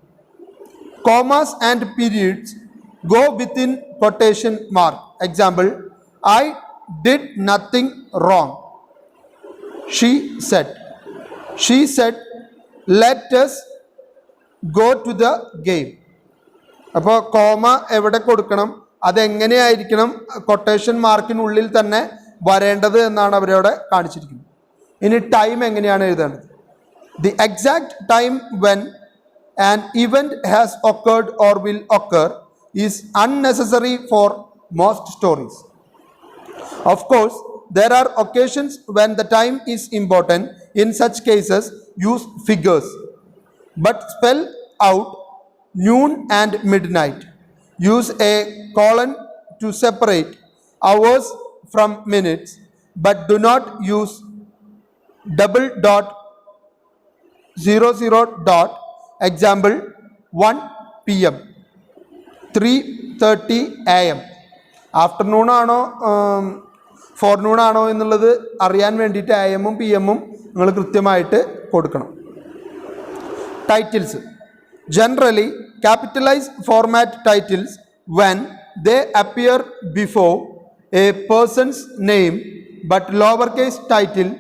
S1: Commas and periods go within quotation mark. Example, I did nothing wrong. She said let us go to the game. അപ്പോൾ കോമ എവിടെ കൊടുക്കണം, അതെങ്ങനെയായിരിക്കണം കൊട്ടേഷൻ മാർക്കിനുള്ളിൽ തന്നെ വരേണ്ടത് എന്നാണ് അവരവിടെ കാണിച്ചിരിക്കുന്നത്. ഇനി ടൈം എങ്ങനെയാണ് എഴുതേണ്ടത്. The exact time when an event has occurred or will occur is unnecessary for most stories. Of course, there are occasions when the time is important. In such cases, use figures, but spell out noon and midnight. Use a colon to separate hours from minutes, but do not use double dot 00 dot. Example, 1 PM, 3:30 AM. Afternoon ആണോ ഫോർനൂൺ ആണോ എന്നുള്ളത് അറിയാൻ വേണ്ടിയിട്ട് AM-ഉം PM-ഉം നിങ്ങൾ കൃത്യമായിട്ട് കൊടുക്കണം. Titles. Generally capitalize format titles when they appear before a person's name, but lowercase title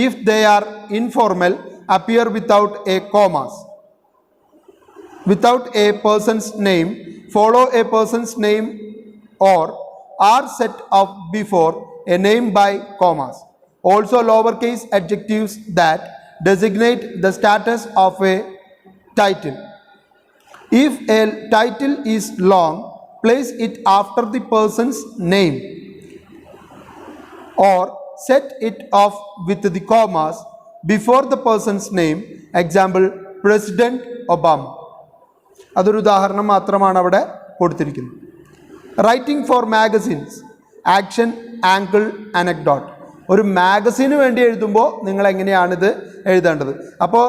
S1: if they are informal appear without a commas. Without a person's name, follow a person's name or are set up before a name by commas. Also lowercase adjectives that designate the status of a title. If a title is long, place it after the person's name or set it off with the commas before the person's name. Example, President Obama. അതൊരു ഉദാഹരണം മാത്രമാണ് അവിടെ കൊടുത്തിരിക്കുന്നത്. Writing for magazines. Action, angle, anecdote. ഒരു മാഗസിന് വേണ്ടി എഴുതുമ്പോൾ നിങ്ങൾ എങ്ങനെയാണിത് എഴുതേണ്ടത്. അപ്പോൾ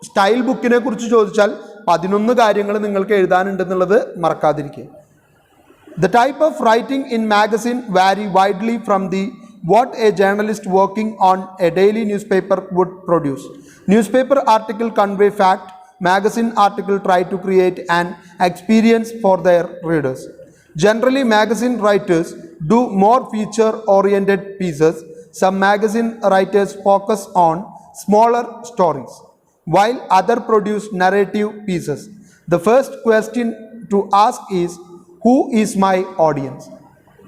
S1: സ്റ്റൈൽ ബുക്കിനെ കുറിച്ച് ചോദിച്ചാൽ 11 കാര്യങ്ങൾ നിങ്ങൾക്ക് എഴുതാനുണ്ടെന്നുള്ളത് മറക്കാതിരിക്കുക. The type of writing in magazine vary widely from what a journalist working on a daily newspaper would produce. Newspaper article convey fact, magazine article try to create an experience for their readers. Generally, magazine writers do more feature-oriented pieces. Some magazine writers focus on smaller stories, while others produce narrative pieces. The first question to ask is, who is my audience?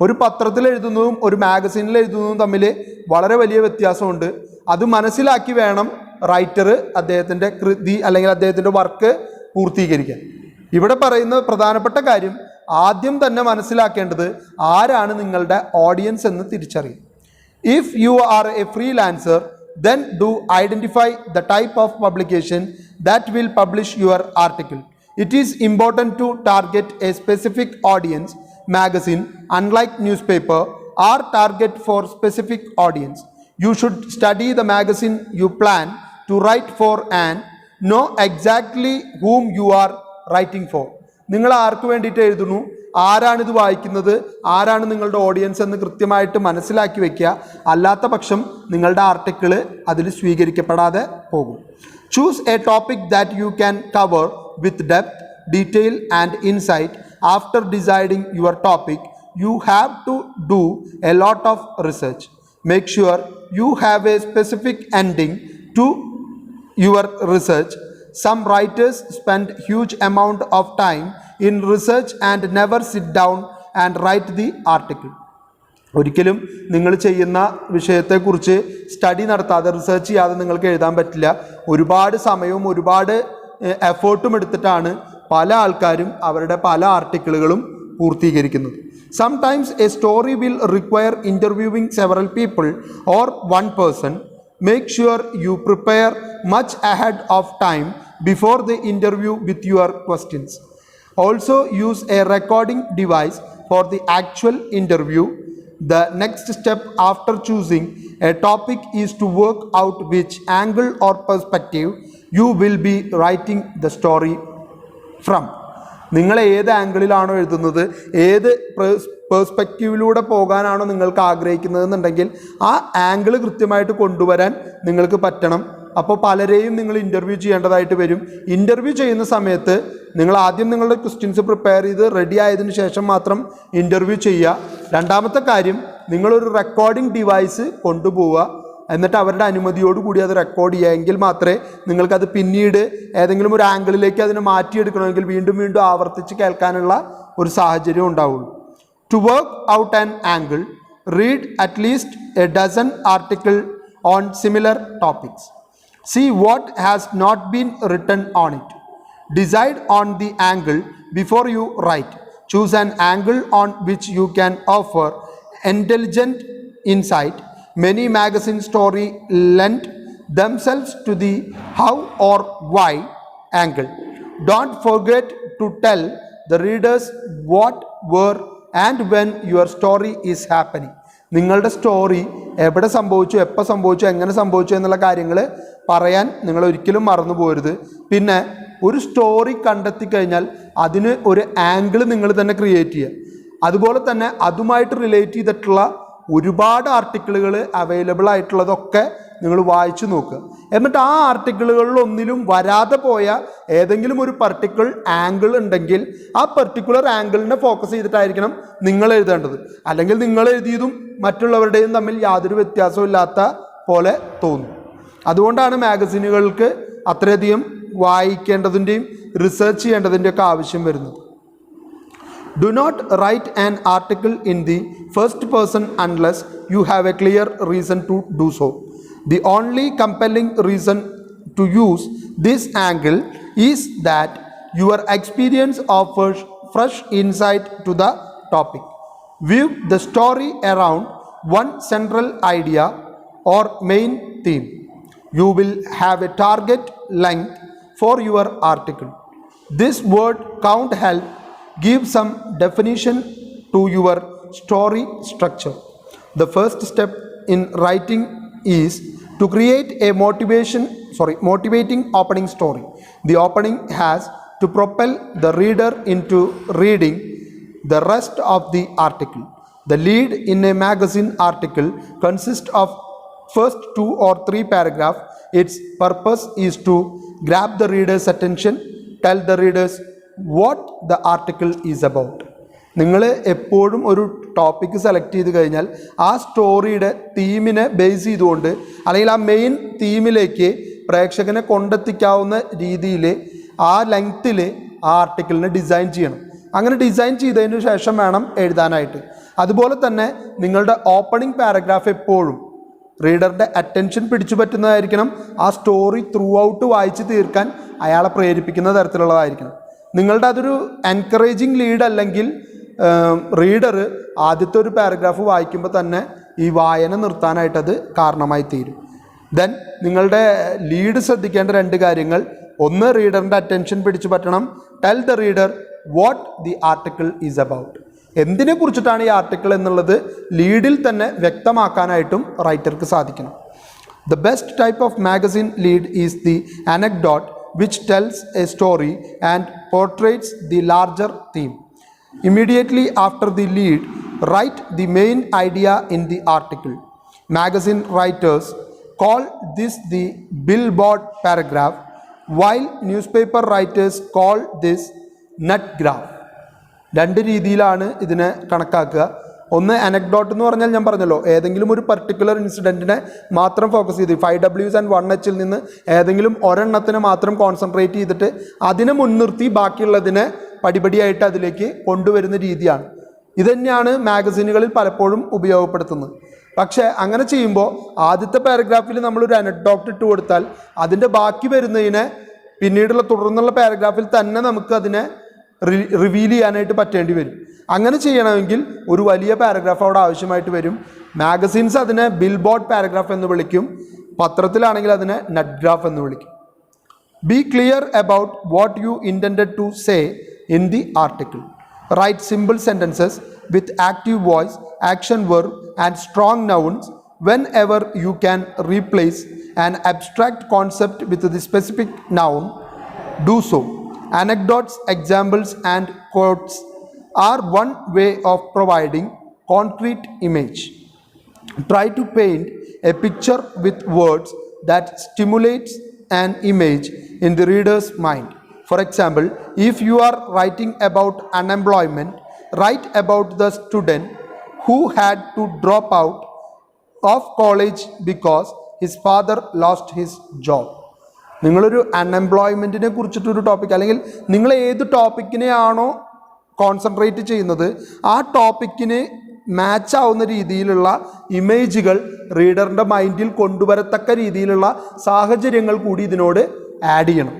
S1: ഒരു പത്രത്തിൽ എഴുതുന്നതും ഒരു മാഗസീനിൽ എഴുതുന്നതും തമ്മിൽ വളരെ വലിയ വ്യത്യാസമുണ്ട്. അത് മനസ്സിലാക്കി വേണം റൈറ്റർ അദ്ദേഹത്തിൻ്റെ കൃതി അല്ലെങ്കിൽ അദ്ദേഹത്തിൻ്റെ വർക്ക് പൂർത്തീകരിക്കാൻ. ഇവിടെ പറയുന്ന പ്രധാനപ്പെട്ട കാര്യം ആദ്യം തന്നെ മനസ്സിലാക്കേണ്ടത് ആരാണ് നിങ്ങളുടെ ഓഡിയൻസ് എന്ന് തിരിച്ചറിയും. If you are a freelancer, then do identify the type of publication that will publish your article. It is important to target a specific audience. Magazine, unlike newspaper, are target for specific audience. You should study the magazine you plan to write for and know exactly whom you are writing for. നിങ്ങൾ ആർക്ക് വേണ്ടിയിട്ട് എഴുതുന്നു, ആരാണിത് വായിക്കുന്നത്, ആരാണ് നിങ്ങളുടെ ഓഡിയൻസ് എന്ന് കൃത്യമായിട്ട് മനസ്സിലാക്കി വെക്കുക. അല്ലാത്ത പക്ഷം നിങ്ങളുടെ ആർട്ടിക്കിൾ അതിൽ സ്വീകരിക്കപ്പെടാതെ പോകും. Choose A topic that you can cover with depth, detail and insight. After deciding your topic, you have to do a lot of research. Make sure you have a specific ending to your research. Some writers spend huge amount of time in research and never sit down and write the article. ഒരിക്കലും നിങ്ങൾ ചെയ്യുന്ന വിഷയത്തെക്കുറിച്ച് സ്റ്റഡി നടത്താതെ, റിസർച്ച് ചെയ്യാതെ നിങ്ങൾക്ക് എഴുതാൻ പറ്റില്ല. ഒരുപാട് സമയവും ഒരുപാട് എഫേർട്ടും എടുത്തിട്ടാണ് പല ആൾക്കാരും അവരുടെ പല ആർട്ടിക്കിളുകളും പൂർത്തീകരിക്കുന്നത്. Sometimes a story will require interviewing several people or one person. Make sure you prepare much ahead of time before the interview with your questions. Also use a recording device for the actual interview. The next step after choosing a topic is to work out which angle or perspective you will be writing the story from. നിങ്ങൾ ഏത് ആംഗിളിലാണോ എഴുതുന്നത്, ഏത് പേഴ്സ്പെക്റ്റീവിലൂടെ പോകാനാണോ നിങ്ങൾക്ക് ആഗ്രഹിക്കുന്നതെന്നുണ്ടെങ്കിൽ ആ ആംഗിൾ കൃത്യമായിട്ട് കൊണ്ടുവരാൻ നിങ്ങൾക്ക് പറ്റണം. അപ്പോൾ പലരെയും നിങ്ങൾ ഇൻ്റർവ്യൂ ചെയ്യേണ്ടതായിട്ട് വരും. ഇൻ്റർവ്യൂ ചെയ്യുന്ന സമയത്ത് നിങ്ങൾ ആദ്യം നിങ്ങളുടെ ക്വസ്റ്റ്യൻസ് പ്രിപ്പയർ ചെയ്ത് റെഡി ആയതിനു ശേഷം മാത്രം ഇൻ്റർവ്യൂ ചെയ്യുക. രണ്ടാമത്തെ കാര്യം, നിങ്ങളൊരു റെക്കോർഡിംഗ് ഡിവൈസ് കൊണ്ടുപോവുക. എന്നിട്ട് അവരുടെ അനുമതിയോടുകൂടി അത് റെക്കോർഡ് ചെയ്യുക. എങ്കിൽ മാത്രമേ നിങ്ങൾക്കത് പിന്നീട് ഏതെങ്കിലും ഒരു ആംഗിളിലേക്ക് അതിനെ മാറ്റിയെടുക്കണമെങ്കിൽ വീണ്ടും വീണ്ടും ആവർത്തിച്ച് കേൾക്കാനുള്ള ഒരു സാഹചര്യം ഉണ്ടാവുള്ളൂ. To work out an angle, read at least a dozen article on similar topics. See what has not been written on it. Decide on the angle before you write. Choose an angle on which you can offer intelligent insight. Many magazine stories lend themselves to the how or why angle. Don't forget to tell the readers what, where and when your story is happening. നിങ്ങളുടെ സ്റ്റോറി എവിടെ സംഭവിച്ചു, എപ്പോൾ സംഭവിച്ചു, എങ്ങനെ സംഭവിച്ചു എന്നുള്ള കാര്യങ്ങൾ പറയാൻ നിങ്ങൾ ഒരിക്കലും മറന്നു പോകരുത്. പിന്നെ ഒരു സ്റ്റോറി കണ്ടെത്തി കഴിഞ്ഞാൽ അതിന് ഒരു ആംഗിൾ നിങ്ങൾ തന്നെ ക്രിയേറ്റ് ചെയ്യുക. അതുപോലെ തന്നെ അതുമായിട്ട് റിലേറ്റ് ചെയ്തിട്ടുള്ള ഒരുപാട് ആർട്ടിക്കിളുകൾ അവൈലബിൾ ആയിട്ടുള്ളതൊക്കെ നിങ്ങൾ വായിച്ചു നോക്കുക. എന്നിട്ട് ആ ആർട്ടിക്കിളുകളിൽ ഒന്നിലും വരാതെ പോയ ഏതെങ്കിലും ഒരു പർട്ടിക്കുലർ ആംഗിൾ ഉണ്ടെങ്കിൽ ആ പർട്ടിക്കുലർ ആംഗിളിനെ ഫോക്കസ് ചെയ്തിട്ടായിരിക്കണം നിങ്ങൾ എഴുതേണ്ടത്. അല്ലെങ്കിൽ നിങ്ങൾ എഴുതിയതും മറ്റുള്ളവരുടെയും തമ്മിൽ യാതൊരു വ്യത്യാസവും ഇല്ലാത്ത പോലെ തോന്നും. അതുകൊണ്ടാണ് മാഗസിനുകൾക്ക് അത്രയധികം വായിക്കേണ്ടതിൻ്റെയും റിസർച്ച് ചെയ്യേണ്ടതിൻ്റെയൊക്കെ ആവശ്യം വരുന്നത്. Do not write an article in the first person unless you have a clear reason to do so. The only compelling reason to use this angle is that your experience offers fresh insight to the topic. View the story around one central idea or main theme. You will have a target length for your article. This word count help give some definition to your story structure. The first step in writing is to create a motivating opening story. The opening has to propel the reader into reading the rest of the article. The lead in a magazine article consists of first 2 or 3 paragraphs. Its purpose is to grab the reader's attention, tell the readers what the article is about. നിങ്ങൾ എപ്പോഴും ഒരു ടോപ്പിക്ക് സെലക്ട് ചെയ്ത് കഴിഞ്ഞാൽ ആ സ്റ്റോറിയുടെ തീമിനെ ബേസ് ചെയ്തുകൊണ്ട് അല്ലെങ്കിൽ ആ മെയിൻ തീമിലേക്ക് പ്രേക്ഷകനെ കൊണ്ടെത്തിക്കാവുന്ന രീതിയിൽ ആ ലെങ്ത്തിൽ ആ ആർട്ടിക്കിളിനെ ഡിസൈൻ ചെയ്യണം. അങ്ങനെ ഡിസൈൻ ചെയ്തതിന് ശേഷം വേണം എഴുതാനായിട്ട്. അതുപോലെ തന്നെ നിങ്ങളുടെ ഓപ്പണിംഗ് പാരഗ്രാഫ് എപ്പോഴും റീഡറുടെ അറ്റൻഷൻ പിടിച്ചു പറ്റുന്നതായിരിക്കണം. ആ സ്റ്റോറി ത്രൂ ഔട്ട് വായിച്ച് തീർക്കാൻ അയാളെ പ്രേരിപ്പിക്കുന്ന തരത്തിലുള്ളതായിരിക്കണം. നിങ്ങളുടെ അതൊരു എൻകറേജിങ് ലീഡ് അല്ലെങ്കിൽ റീഡർ ആദ്യത്തെ ഒരു പാരഗ്രാഫ് വായിക്കുമ്പോൾ തന്നെ ഈ വായന നിർത്താനായിട്ടത് കാരണമായി തീരും. ദെൻ നിങ്ങളുടെ ലീഡ് ശ്രദ്ധിക്കേണ്ട 2 കാര്യങ്ങൾ. ഒന്ന്, റീഡറിൻ്റെ അറ്റൻഷൻ പിടിച്ചു പറ്റണം. Tell the reader what the article is about. എന്തിനെ കുറിച്ചിട്ടാണ് ഈ ആർട്ടിക്കിൾ എന്നുള്ളത് ലീഡിൽ തന്നെ വ്യക്തമാക്കാനായിട്ടും റൈറ്റർക്ക് സാധിക്കണം. The best type of magazine lead is the anecdote which tells a story and portrays the larger theme. Immediately after the lead, write the main idea in the article. Magazine writers call this the billboard paragraph, while newspaper writers call this nut graph. 2 രീതിയിലാണ് ഇതിനെ കണക്കാക്കുക. ഒന്ന്, അനക്ഡോട്ട് എന്ന് പറഞ്ഞാൽ ഞാൻ പറഞ്ഞല്ലോ, ഏതെങ്കിലും ഒരു പർട്ടിക്കുലർ ഇൻസിഡൻറ്റിനെ മാത്രം ഫോക്കസ് ചെയ്ത് 5Ws and 1Hൽ നിന്ന് ഏതെങ്കിലും ഒരെണ്ണത്തിനെ മാത്രം കോൺസെൻട്രേറ്റ് ചെയ്തിട്ട് അതിനെ മുൻനിർത്തി ബാക്കിയുള്ളതിനെ പടിപടിയായിട്ട് അതിലേക്ക് കൊണ്ടുവരുന്ന രീതിയാണ്. ഇതുതന്നെയാണ് മാഗസീനുകളിൽ പലപ്പോഴും ഉപയോഗപ്പെടുത്തുന്നത്. പക്ഷേ അങ്ങനെ ചെയ്യുമ്പോൾ ആദ്യത്തെ പാരഗ്രാഫിൽ നമ്മളൊരു അനക്ഡോട്ട് ഇട്ട് കൊടുത്താൽ അതിൻ്റെ ബാക്കി വരുന്നതിനെ പിന്നീടുള്ള തുടർന്നുള്ള പാരഗ്രാഫിൽ തന്നെ നമുക്ക് അതിനെ റിവീൽ ചെയ്യാനായിട്ട് പറ്റേണ്ടി വരും. അങ്ങനെ ചെയ്യണമെങ്കിൽ ഒരു വലിയ പാരഗ്രാഫ് അവിടെ ആവശ്യമായിട്ട് വരും. മാഗസീൻസ് അതിനെ ബിൽബോർഡ് പാരഗ്രാഫ് എന്ന് വിളിക്കും. പത്രത്തിലാണെങ്കിൽ അതിനെ നട്ട് ഗ്രാഫ് എന്ന് വിളിക്കും. Be clear about what you intended to say in the article. Write simple sentences with active voice, action verb and strong nouns. Whenever you can replace an abstract concept with the specific noun, do so. Anecdotes, examples and quotes are one way of providing concrete image. Try to paint a picture with words that stimulates an image in the reader's mind. For example, if you are writing about unemployment, write about the student who had to drop out of college because his father lost his job. നിങ്ങളൊരു അൺഎംപ്ലോയ്മെൻറ്റിനെ കുറിച്ചിട്ടൊരു ടോപ്പിക്, അല്ലെങ്കിൽ നിങ്ങൾ ഏത് ടോപ്പിക്കിനെയാണോ കോൺസെൻട്രേറ്റ് ചെയ്യുന്നത് ആ ടോപ്പിക്കിന് മാച്ച് ആവുന്ന രീതിയിലുള്ള ഇമേജുകൾ റീഡറിൻ്റെ മൈൻഡിൽ കൊണ്ടുവരത്തക്ക രീതിയിലുള്ള സാഹചര്യങ്ങൾ കൂടി ഇതിനോട് ആഡ് ചെയ്യണം.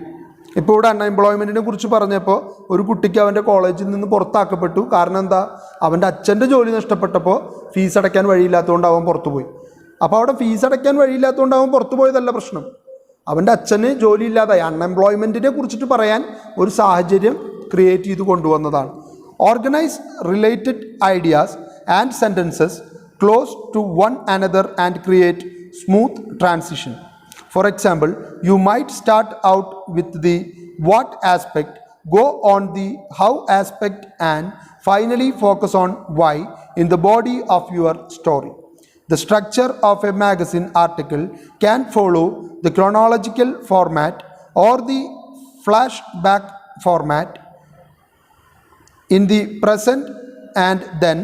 S1: ഇപ്പോൾ ഇവിടെ അൺഎംപ്ലോയ്മെൻറ്റിനെ കുറിച്ച് പറഞ്ഞപ്പോൾ ഒരു കുട്ടിക്ക് അവൻ്റെ കോളേജിൽ നിന്ന് പുറത്താക്കപ്പെട്ടു. കാരണം എന്താ? അവൻ്റെ അച്ഛൻ്റെ ജോലി നഷ്ടപ്പെട്ടപ്പോൾ ഫീസ് അടയ്ക്കാൻ വഴിയില്ലാത്തതുകൊണ്ട് അവൻ പുറത്തുപോയി. അപ്പോൾ അവിടെ ഫീസ് അടയ്ക്കാൻ വഴിയില്ലാത്തതുകൊണ്ട് അവൻ പുറത്തു പോയതല്ല പ്രശ്നം, അവൻ്റെ അച്ഛന് ജോലിയില്ലാതായി. അൺഎംപ്ലോയ്മെൻറ്റിനെ കുറിച്ചിട്ട് പറയാൻ ഒരു സാഹചര്യം ക്രിയേറ്റ് ചെയ്ത് കൊണ്ടുവന്നതാണ്. Organise related ideas and sentences close to one another and create smooth transition. For example, you might start out with the what aspect, go on the how aspect and finally focus on why in the body of your story. The structure of a magazine article can follow the chronological format or the flashback format in the present and then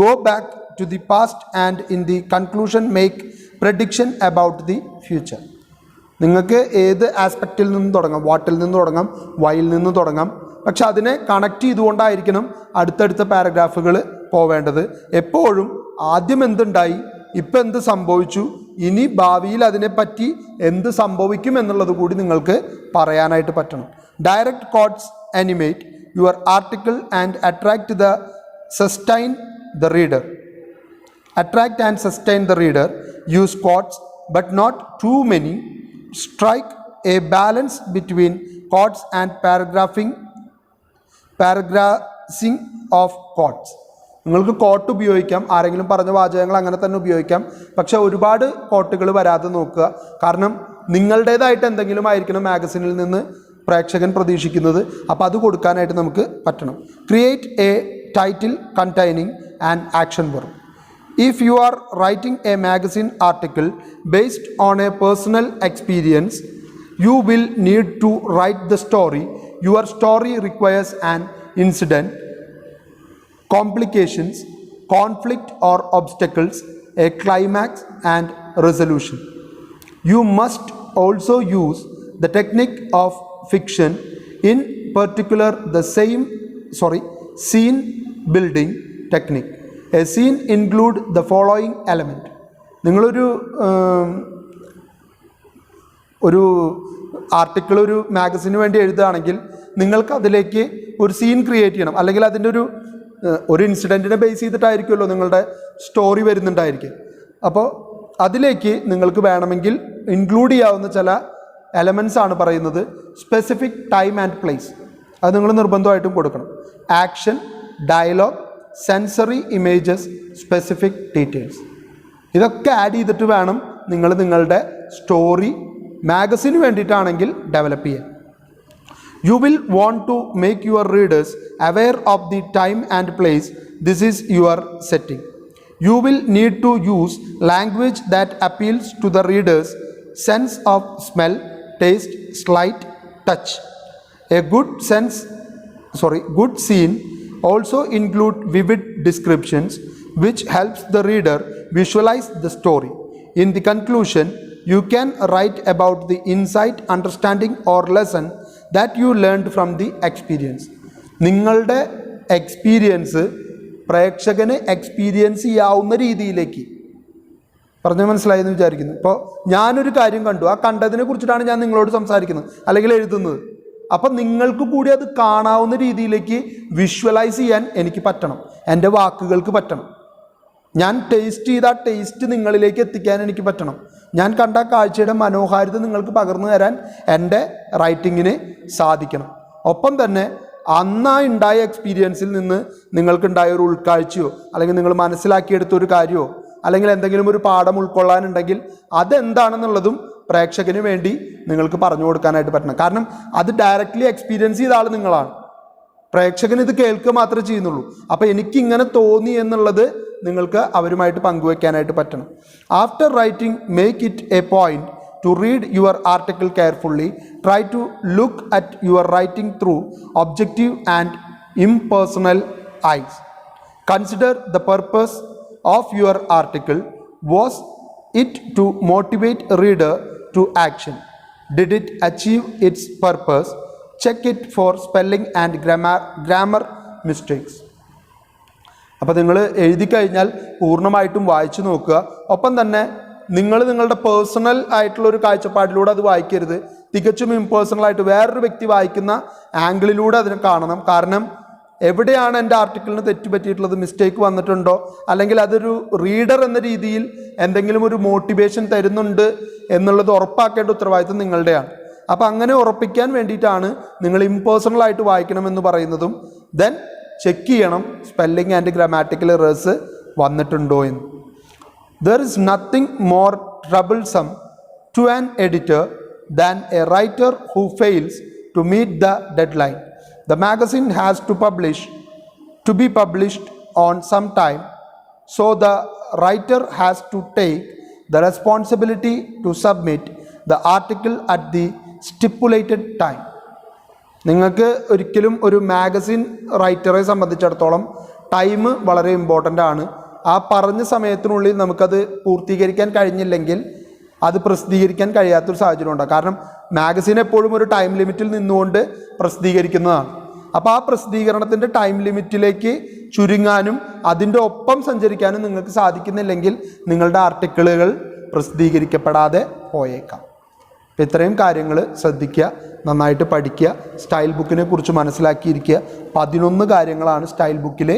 S1: go back to the past and in the conclusion make prediction about the future. നിങ്ങൾക്ക് ഏത് ആസ്പെക്റ്റിൽ നിന്ന് തുടങ്ങാം, വാട്ടിൽ നിന്ന് തുടങ്ങാം, വൈയിൽ നിന്ന് തുടങ്ങാം. പക്ഷെ അതിനെ കണക്ട് ചെയ്തുകൊണ്ടായിരിക്കണം അടുത്തടുത്ത പാരഗ്രാഫുകൾ പോവേണ്ടത്. എപ്പോഴും ആദ്യം എന്തുണ്ടായി, ഇപ്പം എന്ത് സംഭവിച്ചു, ഇനി ഭാവിയിൽ അതിനെപ്പറ്റി എന്ത് സംഭവിക്കും എന്നുള്ളത് കൂടി നിങ്ങൾക്ക് പറയാനായിട്ട് പറ്റണം. Direct quotes animate your article and attract the sustain the reader. Attract and sustain the reader. Use quotes but not too many. Strike a balance between quotes and paragraphing of quotes. നിങ്ങൾക്ക് കോട്ട് ഉപയോഗിക്കാം, ആരെങ്കിലും പറഞ്ഞ വാചകങ്ങൾ അങ്ങനെ തന്നെ ഉപയോഗിക്കാം. പക്ഷേ ഒരുപാട് കോട്ടുകൾ വരാതെ നോക്കുക. കാരണം നിങ്ങളുടേതായിട്ട് എന്തെങ്കിലും ആയിരിക്കണം മാഗസിനിൽ നിന്ന് പ്രേക്ഷകൻ പ്രതീക്ഷിക്കുന്നത്. അപ്പോൾ അത് കൊടുക്കാനായിട്ട് നമുക്ക് പറ്റണം. Create A title containing an action verb. If you are writing a magazine article based on a personal experience, you will need to write the story. Your story requires an incident, complications, conflict or obstacles, a climax and resolution. You must also use the technique of fiction, in particular the scene building technique. A scene include the following element. നിങ്ങളൊരു ആർട്ടിക്കിൾ ഒരു മാഗസിന് വേണ്ടി എഴുതുകയാണെങ്കിൽ നിങ്ങൾക്ക് അതിലേക്ക് ഒരു സീൻ ക്രിയേറ്റ് ചെയ്യണം. അല്ലെങ്കിൽ അതിൻ്റെ ഒരു ഇൻസിഡൻറ്റിനെ ബേസ് ചെയ്തിട്ടായിരിക്കുമല്ലോ നിങ്ങളുടെ സ്റ്റോറി വരുന്നുണ്ടായിരിക്കും. അപ്പോൾ അതിലേക്ക് നിങ്ങൾക്ക് വേണമെങ്കിൽ ഇൻക്ലൂഡ് ചെയ്യാവുന്ന ചില എലമെൻറ്റ്സ് ആണ് പറയുന്നത്. സ്പെസിഫിക് ടൈം ആൻഡ് പ്ലേസ്, അത് നിങ്ങൾ നിർബന്ധമായിട്ടും കൊടുക്കണം. Action, dialogue, sensory images, specific details, ഇതൊക്കെ ആഡ് ചെയ്തിട്ട് വേണം നിങ്ങൾ നിങ്ങളുടെ സ്റ്റോറി മാഗസിന് വേണ്ടിയിട്ടാണെങ്കിൽ ഡെവലപ്പ് ചെയ്യാൻ. You will want to make your readers aware of the time and place. This is your setting. You will need to use language that appeals to the reader's sense of smell, taste, sight, touch. A good scene also include vivid descriptions which helps the reader visualize the story. In the conclusion, you can write about the insight, understanding or lesson that you learned from the experience. നിങ്ങളുടെ എക്സ്പീരിയൻസ് പ്രേക്ഷകന് എക്സ്പീരിയൻസ് ചെയ്യാവുന്ന രീതിയിലേക്ക് പറഞ്ഞാൽ മനസ്സിലായെന്ന് വിചാരിക്കുന്നു. ഇപ്പോൾ ഞാനൊരു കാര്യം കണ്ടു, ആ കണ്ടതിനെ കുറിച്ചിട്ടാണ് ഞാൻ നിങ്ങളോട് സംസാരിക്കുന്നത് അല്ലെങ്കിൽ എഴുതുന്നത്. അപ്പം നിങ്ങൾക്ക് കൂടി അത് കാണാവുന്ന രീതിയിലേക്ക് വിഷ്വലൈസ് ചെയ്യാൻ എനിക്ക് പറ്റണം, എൻ്റെ വാക്കുകൾക്ക് പറ്റണം. ഞാൻ ടേസ്റ്റ് ചെയ്ത ആ ടേസ്റ്റ് നിങ്ങളിലേക്ക് എത്തിക്കാൻ എനിക്ക് പറ്റണം. ഞാൻ കണ്ട കാഴ്ചയുടെ മനോഹാരിത നിങ്ങൾക്ക് പകർന്നു തരാൻ എൻ്റെ റൈറ്റിങ്ങിന് സാധിക്കണം. ഒപ്പം തന്നെ ഉണ്ടായ എക്സ്പീരിയൻസിൽ നിന്ന് നിങ്ങൾക്കുണ്ടായ ഒരു ഉൾക്കാഴ്ചയോ അല്ലെങ്കിൽ നിങ്ങൾ മനസ്സിലാക്കിയെടുത്തൊരു കാര്യമോ അല്ലെങ്കിൽ എന്തെങ്കിലും ഒരു പാഠം ഉൾക്കൊള്ളാനുണ്ടെങ്കിൽ അതെന്താണെന്നുള്ളതും പ്രേക്ഷകന് വേണ്ടി നിങ്ങൾക്ക് പറഞ്ഞു കൊടുക്കാനായിട്ട് പറ്റണം. കാരണം അത് ഡയറക്റ്റ്ലി എക്സ്പീരിയൻസ് ചെയ്ത ആൾ നിങ്ങളാണ്. പ്രേക്ഷകൻ ഇത് കേൾക്കുക മാത്രമേ ചെയ്യുന്നുള്ളൂ. അപ്പോൾ എനിക്കിങ്ങനെ തോന്നി എന്നുള്ളത് നിങ്ങൾക്ക് അവരുമായിട്ട് പങ്കുവെക്കാനായിട്ട് പറ്റണം. After writing, make it A point to read your article carefully. Try to look at your writing through objective and impersonal eyes. Consider the purpose of your article. Was it to motivate a reader to action? Did it achieve its purpose? Check it for spelling and grammar mistakes. അപ്പോൾ നിങ്ങൾ എഴുതി കഴിഞ്ഞാൽ പൂർണ്ണമായിട്ടും വായിച്ചു നോക്കുക. ഒപ്പം തന്നെ നിങ്ങളുടെ പേഴ്സണൽ ആയിട്ടുള്ളൊരു കാഴ്ചപ്പാടിലൂടെ അത് വായിക്കരുത്. തികച്ചും ഇംപേഴ്സണലായിട്ട് വേറൊരു വ്യക്തി വായിക്കുന്ന ആംഗിളിലൂടെ അതിനെ കാണണം. കാരണം എവിടെയാണ് എൻ്റെ ആർട്ടിക്കിളിന് തെറ്റുപറ്റിയിട്ടുള്ളത്, മിസ്റ്റേക്ക് വന്നിട്ടുണ്ടോ, അല്ലെങ്കിൽ അതൊരു റീഡർ എന്ന രീതിയിൽ എന്തെങ്കിലും ഒരു മോട്ടിവേഷൻ തരുന്നുണ്ട് എന്നുള്ളത് ഉറപ്പാക്കേണ്ട ഉത്തരവാദിത്വം നിങ്ങളുടെയാണ്. അപ്പോൾ അങ്ങനെ ഉറപ്പിക്കാൻ വേണ്ടിയിട്ടാണ് നിങ്ങൾ ഇംപേഴ്സണലായിട്ട് വായിക്കണമെന്ന് പറയുന്നതും. ദെൻ ചെക്ക് ചെയ്യണം സ്പെല്ലിംഗ് ആൻഡ് ഗ്രാമാറ്റിക്കൽ എറേഴ്സ് വന്നിട്ടുണ്ടോ എന്ന്. There is nothing more troublesome to an editor than a writer who fails to meet the deadline. The magazine has to be published on some time, so the writer has to take the responsibility to submit the article at the stipulated time. നിങ്ങൾക്ക് ഒരിക്കലും ഒരു മാഗസിൻ റൈറ്ററെ സംബന്ധിച്ചിടത്തോളം ടൈം വളരെ ഇമ്പോർട്ടൻ്റ് ആണ്. ആ പറഞ്ഞ സമയത്തിനുള്ളിൽ നമുക്കത് പൂർത്തീകരിക്കാൻ കഴിഞ്ഞില്ലെങ്കിൽ അത് പ്രസിദ്ധീകരിക്കാൻ കഴിയാത്തൊരു സാഹചര്യം ഉണ്ടാകും. കാരണം മാഗസിൻ എപ്പോഴും ഒരു ടൈം ലിമിറ്റിൽ നിന്നുകൊണ്ട് പ്രസിദ്ധീകരിക്കുന്നതാണ്. അപ്പോൾ ആ പ്രസിദ്ധീകരണത്തിൻ്റെ ടൈം ലിമിറ്റിലേക്ക് ചുരുങ്ങാനും അതിൻ്റെ ഒപ്പം സഞ്ചരിക്കാനും നിങ്ങൾക്ക് സാധിക്കുന്നില്ലെങ്കിൽ നിങ്ങളുടെ ആർട്ടിക്കിളുകൾ പ്രസിദ്ധീകരിക്കപ്പെടാതെ പോയേക്കാം. അപ്പോൾ ഇത്രയും കാര്യങ്ങൾ ശ്രദ്ധിക്കുക, നന്നായിട്ട് പഠിക്കുക, സ്റ്റൈൽ ബുക്കിനെ കുറിച്ച് മനസ്സിലാക്കിയിരിക്കുക. 11 കാര്യങ്ങളാണ് സ്റ്റൈൽ ബുക്കിൽ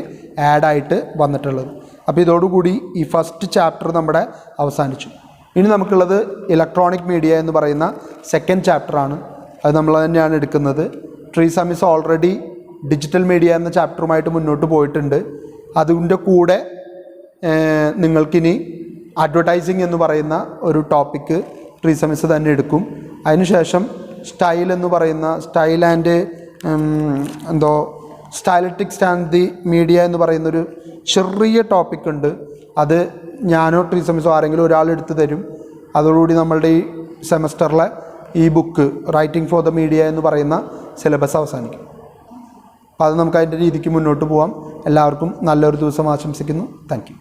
S1: ആഡായിട്ട് വന്നിട്ടുള്ളത്. അപ്പോൾ ഇതോടുകൂടി ഈ ഫസ്റ്റ് ചാപ്റ്റർ നമ്മുടെ അവസാനിച്ചു. ഇനി നമുക്കുള്ളത് ഇലക്ട്രോണിക് മീഡിയ എന്ന് പറയുന്ന സെക്കൻഡ് ചാപ്റ്ററാണ്. അത് നമ്മൾ തന്നെയാണ് എടുക്കുന്നത്. Treesa miss already digital media എന്ന ചാപ്റ്ററുമായിട്ട് മുന്നോട്ട് പോയിട്ടുണ്ട്. അതിൻ്റെ കൂടെ നിങ്ങൾക്കിനി അഡ്വർടൈസിങ് എന്ന് പറയുന്ന ഒരു ടോപ്പിക്ക് ട്രീസ മിസ് തന്നെ എടുക്കും. അതിനുശേഷം സ്റ്റൈൽ എന്ന് പറയുന്ന style and stylistics and the media എന്ന് പറയുന്നൊരു ചെറിയ ടോപ്പിക് ഉണ്ട്. അത് ഞാനോ ട്രീസ മിസ്സോ ആരെങ്കിലും ഒരാൾ എടുത്തു തരും. അതോടുകൂടി നമ്മളുടെ ഈ സെമസ്റ്ററിലെ ഈ book writing for the media എന്ന് പറയുന്ന സിലബസ് അവസാനിക്കും. അപ്പോൾ അത് നമുക്ക് അതിൻ്റെ രീതിക്ക് മുന്നോട്ട് പോകാം. എല്ലാവർക്കും നല്ലൊരു ദിവസം ആശംസിക്കുന്നു. Thank you.